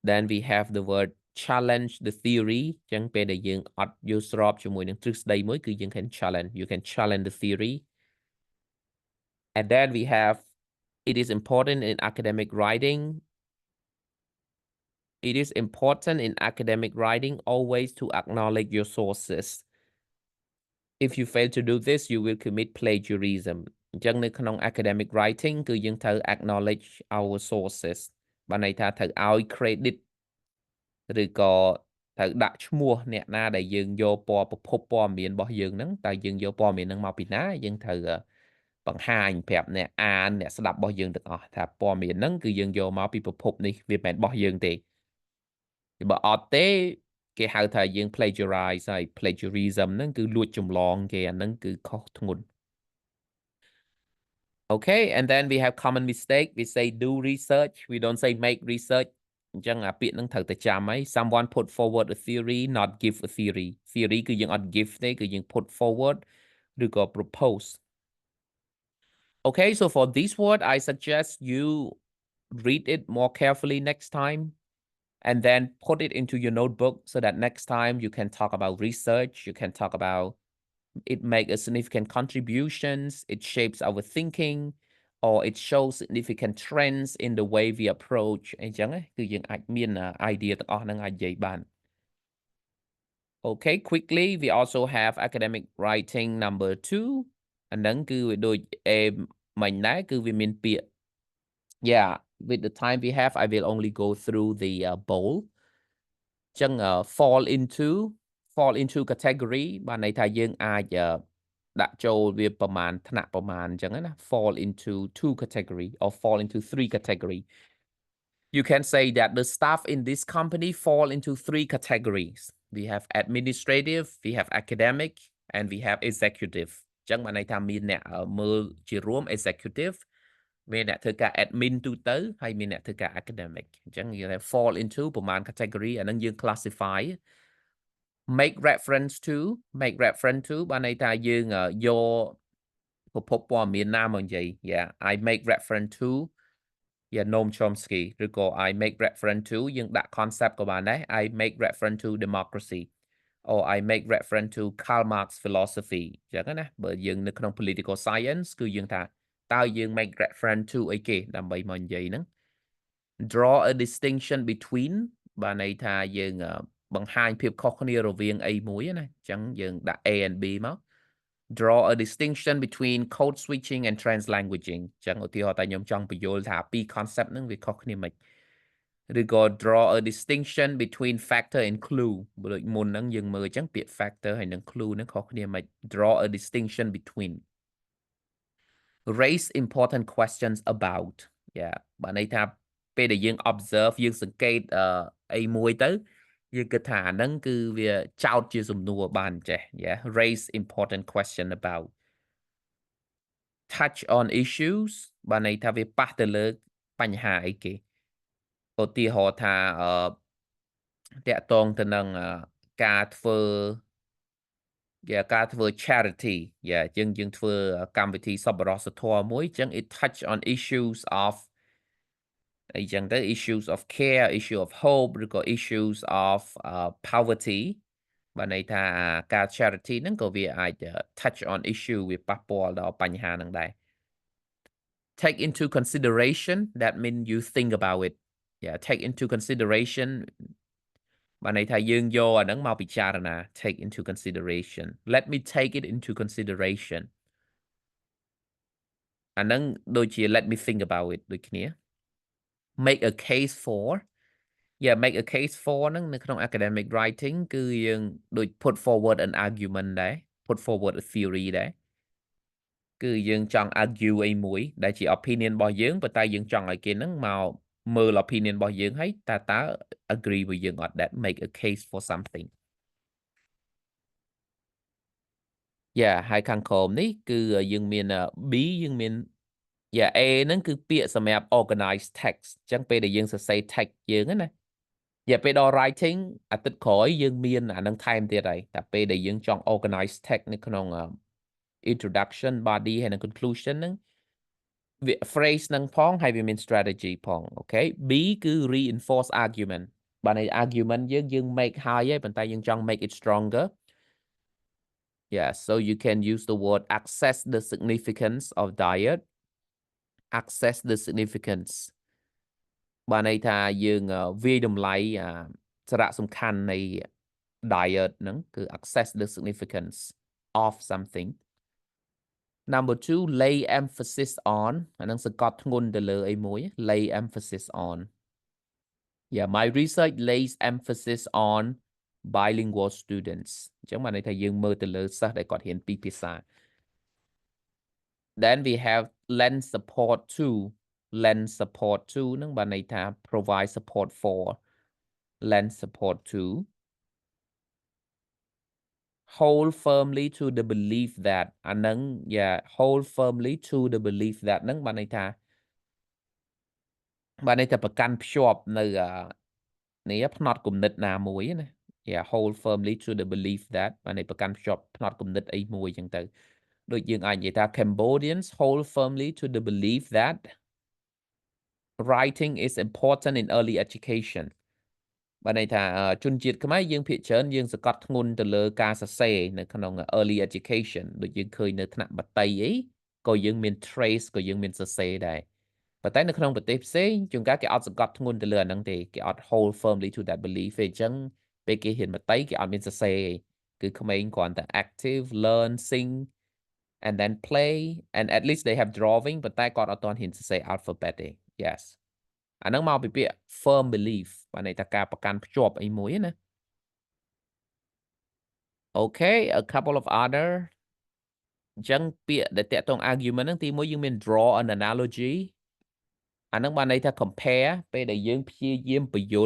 Then we have the word challenge the theory ចឹងពេលដែលយើងអត់យល់ស្របជាមួយនឹងទ្រឹស្ដីមួយគឺយើង can challenge you can challenge the theory and then we have it is important in academic writing always to acknowledge your sources if you fail to do this you will commit plagiarism អញ្ចឹងនៅក្នុង academic writing គឺយើងត្រូវ acknowledge our sources បានន័យថាត្រូវឲ្យ credit ឬក៏ត្រូវដាក់ឈ្មោះអ្នកណាដែលយើងយកប្រភពព័ត៌មានរបស់យើងហ្នឹងតើយើងយកព័ត៌មានហ្នឹងមកពីណាយើងត្រូវបង្ហាញប្រាប់អ្នកអានអ្នកស្ដាប់របស់យើងទាំងអស់ថាព័ត៌មានហ្នឹងគឺយើងយកមកពីប្រភពនេះវាមិនមែនរបស់យើងទេបើអត់ទេគេហៅថាយើង plagiarize ហើយ plagiarism ហ្នឹងគឺលួចចម្លងគេអាហ្នឹងគឺខុសធ្ងន់ Okay and then we have common mistake we say do research we don't say make research អញ្ចឹងអាពាក្យហ្នឹងត្រូវតែចាំហើយ someone put forward a theory not give a theory គឺយើងអត់ give ទេគឺយើង put forward ឬក៏ propose Okay so for this word I suggest you read it more carefully next time and then put it into your notebook so that next time you can talk about research you can talk about it make a significant contributions it shapes our thinking or it shows significant trends in the way we approach អញ្ចឹងគឺយើងអាចមាន idea ទាំងអស់ហ្នឹងអាចនិយាយបាន Okay, quickly we also have academic writing number 2 អាហ្នឹងគឺវាដូចមិញដែរគឺវាមានពាក្យ Yeah, with the time we have I will only go through the bold អញ្ចឹង fall into category បានន័យថាយើងអាចដាក់ចូលវាប្រមាណថ្នាក់ប្រមាណអញ្ចឹងណា fall into 2 category or fall into 3 category. You can say that the staff in this company fall into 3 categories. We have administrative, we have academic, and we have executive. អញ្ចឹងបានន័យថាមានអ្នកមើលជារួម executive មានអ្នកធ្វើការ admin ទូទៅហើយមានអ្នកធ្វើការ academic អញ្ចឹងយើងថា fall into ប្រមាណ category អាហ្នឹងយើង classify make reference to បានន័យថាយើងយកប្រភពព័ត៌មានណាមកនិយាយ Yeah, I make reference to Noam Chomsky ឬក៏ I make reference to យើងដាក់ concept ក៏បានដែរ I make reference to democracy or I make reference to Karl Marx philosophy អញ្ចឹងណាបើយើងនៅក្នុង political science គឺយើងថាតើយើង make reference to អីគេដើម្បីមកនិយាយហ្នឹង draw a distinction between បានន័យថាយើងបង្ហាញភាពខុសគ្នារវាងអីមួយណាអញ្ចឹងយើងដាក់ A and B មក draw a distinction between code switching and translanguaging អញ្ចឹងឧទាហរណ៍តែខ្ញុំចង់បញ្យល់ថាពីរ concept ហ្នឹងវាខុសគ្នាមិនឬក៏ draw a distinction between factor and clue ដូចមុនហ្នឹងយើងមើលអញ្ចឹងពាក្យ factor ហើយនិង clue ហ្នឹងខុសគ្នាមិន draw a distinction between raise important questions about បានន័យថាពេលដែលយើង observe យើងសង្កេតអីមួយទៅយើងគិតថាអាហ្នឹងគឺវាចោតជាសំណួរបានចេះ raise important question about touch on issues បានន័យថាវាប៉ះទៅលើបញ្ហាអីគេឧទាហរណ៍ថាតាក់ទងទៅនឹងការធ្វើ charity យើងធ្វើកម្មវិធីសប្បុរសធម៌មួយអញ្ចឹង it touch on issues of អីចឹងទៅ issues of care issue of hope ឬក៏ issues of poverty បានន័យថាការ charity ហ្នឹងក៏វាអាច touch on issue វាប៉ះពាល់ដល់បញ្ហាហ្នឹងដែរ take into consideration that mean you think about it take into consideration បានន័យថាយើងយកអាហ្នឹងមកពិចារណា take into consideration let me take it into consideration អាហ្នឹងដូចជា let me think about it ដូចគ្នា make a case for make a case for ហ្នឹងនៅក្នុង academic writing គឺយើងដូច put forward an argument ដែរ put forward a theory ដែរគឺយើងចង់ argue អីមួយដែលជា opinion របស់យើងប៉ុន្តែយើងចង់ឲ្យគេហ្នឹងមកមើល opinion របស់យើងហើយតើ agree với យើងអត់ that make a case for something ហើយខាងក្រោមនេះគឺយើងមាន B យើងមានA ហ្នឹងគឺពាក្យសម្រាប់ organize text អញ្ចឹងពេលដែលយើងសរសេរ text យើងណាពេលដល់ writing អាទិត្យក្រោយយើងមានអានឹងថែមទៀតហើយតែពេលដែលយើងចង់ organize text នៅក្នុង introduction body ហើយនិង conclusion ហ្នឹងវា phrase ហ្នឹងផងហើយវាមាន strategy ផង okay B គឺ reinforce argument បានន័យ argument យើង make ហើយហើយប៉ុន្តែយើងចង់ make it stronger so you can use the word access the significance of diet access the significance បានន័យថាយើងវាយតម្លៃសារៈសំខាន់នៃ diet ហ្នឹងគឺ access the significance of something number 2 lay emphasis on អាហ្នឹងសង្កត់ធ្ងន់ទៅលើអីមួយ lay emphasis on my research lays emphasis on bilingual students អញ្ចឹងបានន័យថាយើងមើលទៅលើសិស្សដែលគាត់រៀនពីរភាសា then we have lend support to ហ្នឹងបានន័យថា provide support for lend support to hold firmly to the belief that អាហ្នឹងhold firmly to the belief that ហ្នឹងបានន័យថាប្រកាន់ភ្ជាប់នៅនេះផ្នត់គំនិតណាមួយណា hold firmly to the belief that បានន័យប្រកាន់ភ្ជាប់ផ្នត់គំនិតអីមួយអញ្ចឹងទៅដូចយើងអាចនិយាយថា Cambodians hold firmly to the belief that writing is important in early education បានន័យថាជនជាតិខ្មែរយើងភាគច្រើនយើងសង្កត់ធ្ងន់ទៅលើការសរសេរនៅក្នុង early education ដូចយើងឃើញនៅថ្នាក់បតីអី ក៏យើងមាន trace ក៏យើងមានសរសេរដែរប៉ុន្តែនៅក្នុងប្រទេសផ្សេងជួនកាលគេអត់សង្កត់ធ្ងន់ទៅលើអាហ្នឹងទេគេអត់ hold firmly to that belief ទេអញ្ចឹងពេលគេហ៊ានមតិគេអត់មានសរសេរទេគឺក្មេងគ្រាន់តែ active learn sing and then play and at least they have drawing ប៉ុន្តែគាត់អត់ទាន់ហ៊ានសរសេរ alphabet ទេ yes អាហ្នឹងមកពីពាក្យ firm belief បានន័យថាការប្រកាន់ភ្ជាប់អីមួយណា Okay a couple of other អញ្ចឹងពាក្យដែលតាក់ទង argument ហ្នឹងទីមួយយើងមាន draw an analogy អាហ្នឹងបានន័យថា compare ពេលដែលយើងព្យាយាមបញ្យ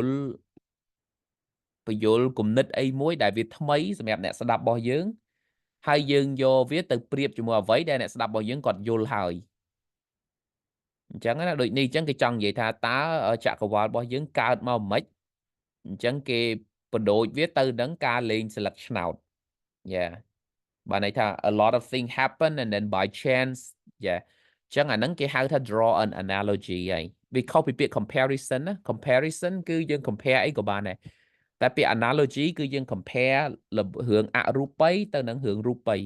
ល់គំនិតអីមួយដែលវាថ្មីសម្រាប់អ្នកស្ដាប់របស់យើងហើយយើងយកវាទៅប្រៀបជាមួយអ្វីដែលអ្នកស្ដាប់របស់យើងគាត់យល់ហើយអញ្ចឹងណាដូចនេះអញ្ចឹងគេចង់និយាយថាតើចក្រវាឡរបស់យើងកើតមកមិនអញ្ចឹងគេបដូរវាទៅនឹងការលេងស្លឹកឆ្នោត yeah បានន័យថា a lot of things happen and then by chance yeah អញ្ចឹងអាហ្នឹងគេហៅថា draw an analogy ហើយវាខុសពីពាក្យ comparison ណា comparison គឺយើង compare អីក៏បានដែរតែពាក្យ analogy គឺយើង compare រឿងអរូបីទៅនឹងរឿងរូបី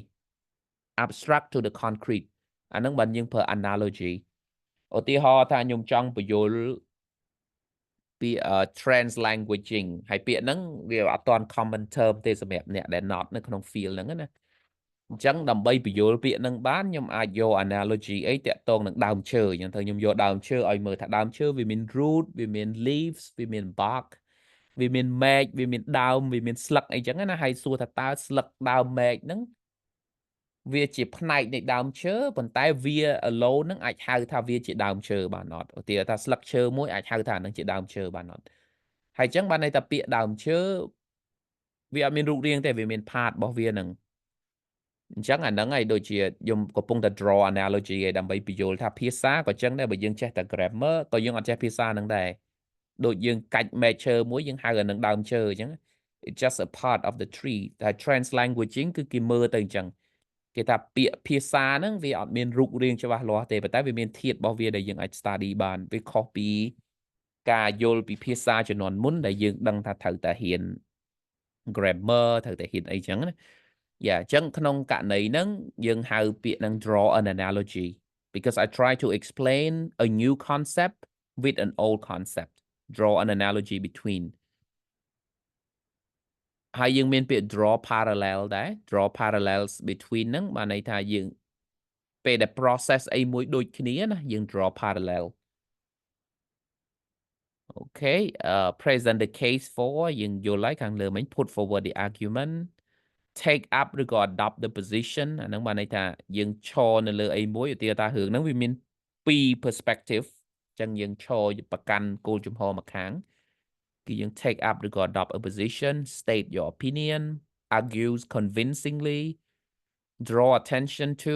abstract to the concrete អាហ្នឹងបានយើងប្រើ analogy ឧទាហរណ៍ថាខ្ញុំចង់បញ្យល់ពាក្យ translanguaging ហើយពាក្យហ្នឹងវាអត់ទាន់ common term ទេសម្រាប់អ្នកដែល not នៅក្នុង field ហ្នឹងណាអញ្ចឹងដើម្បីបញ្យល់ពាក្យហ្នឹងបានខ្ញុំអាចយក analogy អីតាក់ទងនឹងដើមឈើអញ្ចឹងទៅខ្ញុំយកដើមឈើឲ្យមើលថាដើមឈើវាមាន root វាមាន leaves វាមាន bark វាមានមែកវាមានដើមវាមានស្លឹកអីចឹងណាហើយសួរថាតើស្លឹកដើមមែកហ្នឹងវាជាផ្នែកនៃដើមឈើប៉ុន្តែវា alone ហ្នឹងអាចហៅថាវាជាដើមឈើបានអត់ឧទាហរណ៍ថាស្លឹកឈើមួយអាចហៅថាហ្នឹងជាដើមឈើបានអត់ហើយចឹងបានន័យថាពាក្យដើមឈើវាអត់មានរូបរាងទេវាមាន part របស់វាហ្នឹងអញ្ចឹងអាហ្នឹងហើយដូចជាខ្ញុំកំពុងតែ draw analogy ឯដើម្បីបញ្យល់ថាភាសាក៏ចឹងដែរបើយើងចេះតែ grammar ក៏យើងអត់ចេះភាសាហ្នឹងដែរដូចយើងកាច់មែកឈើមួយយើងហៅអាហ្នឹងដើមឈើអញ្ចឹង it's just a part of the tree តែ translanguaging គឺគេមើលទៅអញ្ចឹងគេថាពាក្យភាសាហ្នឹងវាអត់មានរូបរាងច្បាស់លាស់ទេប៉ុន្តែវាមានធាតុរបស់វាដែលយើងអាច study បានវាខុសពីការយល់ពីភាសាជំនាន់មុនដែលយើងដឹងថាត្រូវតែហ៊ាន grammar ត្រូវតែហ៊ានអីចឹងណាយ៉ាអញ្ចឹងក្នុងករណីហ្នឹងយើងហៅពាក្យហ្នឹង draw an analogy because I try to explain a new concept with an old concept draw an analogy between ហើយយើងមានពាក្យ draw parallel ដែរ draw parallels between ហ្នឹងបានន័យថាយើងពេលដែល process អីមួយដូចគ្នាណាយើង draw parallel Okay present the case for យើងយល់ហើយខាងលើមិញ put forward the argument take up ឬក៏ adopt the position អាហ្នឹងបានន័យថាយើងឈរនៅលើអីមួយឧទាហរណ៍ថារឿងហ្នឹងវាមានពីរ perspective អញ្ចឹងយើងឈរប្រកាន់គោលជំហរមួយខាងគឺយើង take up ឬក៏ adopt a position state your opinion argues convincingly draw attention to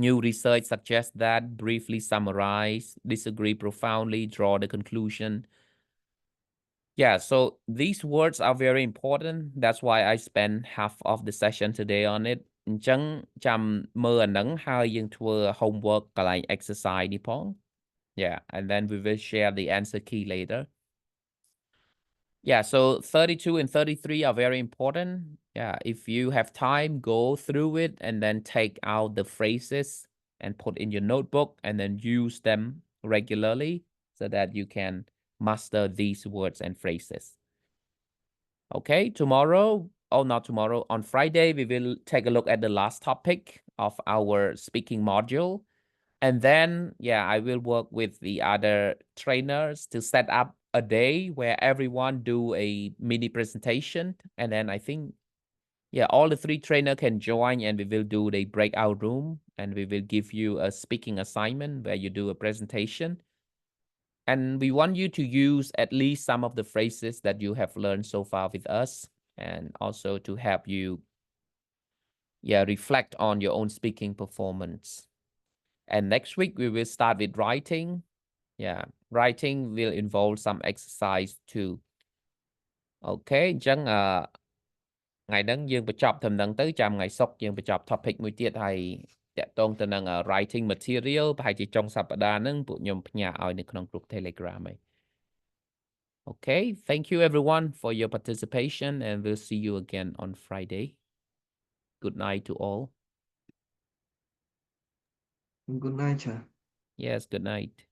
new research suggests that briefly summarize disagree profoundly draw the conclusion Yeah, so these words are very important. That's why I spent half of the session today on it. អញ្ចឹងចាំមើលអាហ្នឹងហើយយើងធ្វើ homework កន្លែង exercise នេះផង Yeah, and then we will share the answer key later. Yeah, so 32 and 33 are very important. Yeah, if you have time, go through it and then take out the phrases and put in your notebook and then use them regularly so that you can master these words and phrases. Okay, tomorrow, oh, not tomorrow, on Friday, we will take a look at the last topic of our speaking module. And then, yeah, I will work with the other trainers to set up a day where everyone do a mini presentation. And then I think, yeah, all the three trainers can join and we will do the breakout room and we will give you a speaking assignment where you do a presentation. And we want you to use at least some of the phrases that you have learned so far with us and also to help you, yeah, reflect on your own speaking performance. And next week, we will start with writing. Yeah, writing will involve some exercise too. Okay, អញ្ចឹងថ្ងៃហ្នឹងយើងបញ្ចប់ដំណឹងទៅចាំថ្ងៃសុក្រយើងបញ្ចប់ topic មួយទៀតហើយតាក់ទងទៅនឹង writing material ប្រហែលជាចុងសប្តាហ៍ហ្នឹងពួកខ្ញុំផ្ញើឲ្យនៅក្នុង group Telegram ហើយ Okay, thank you everyone for your participation and we'll see you again on Friday. Good night to all. Good night, sir. Yes, good night.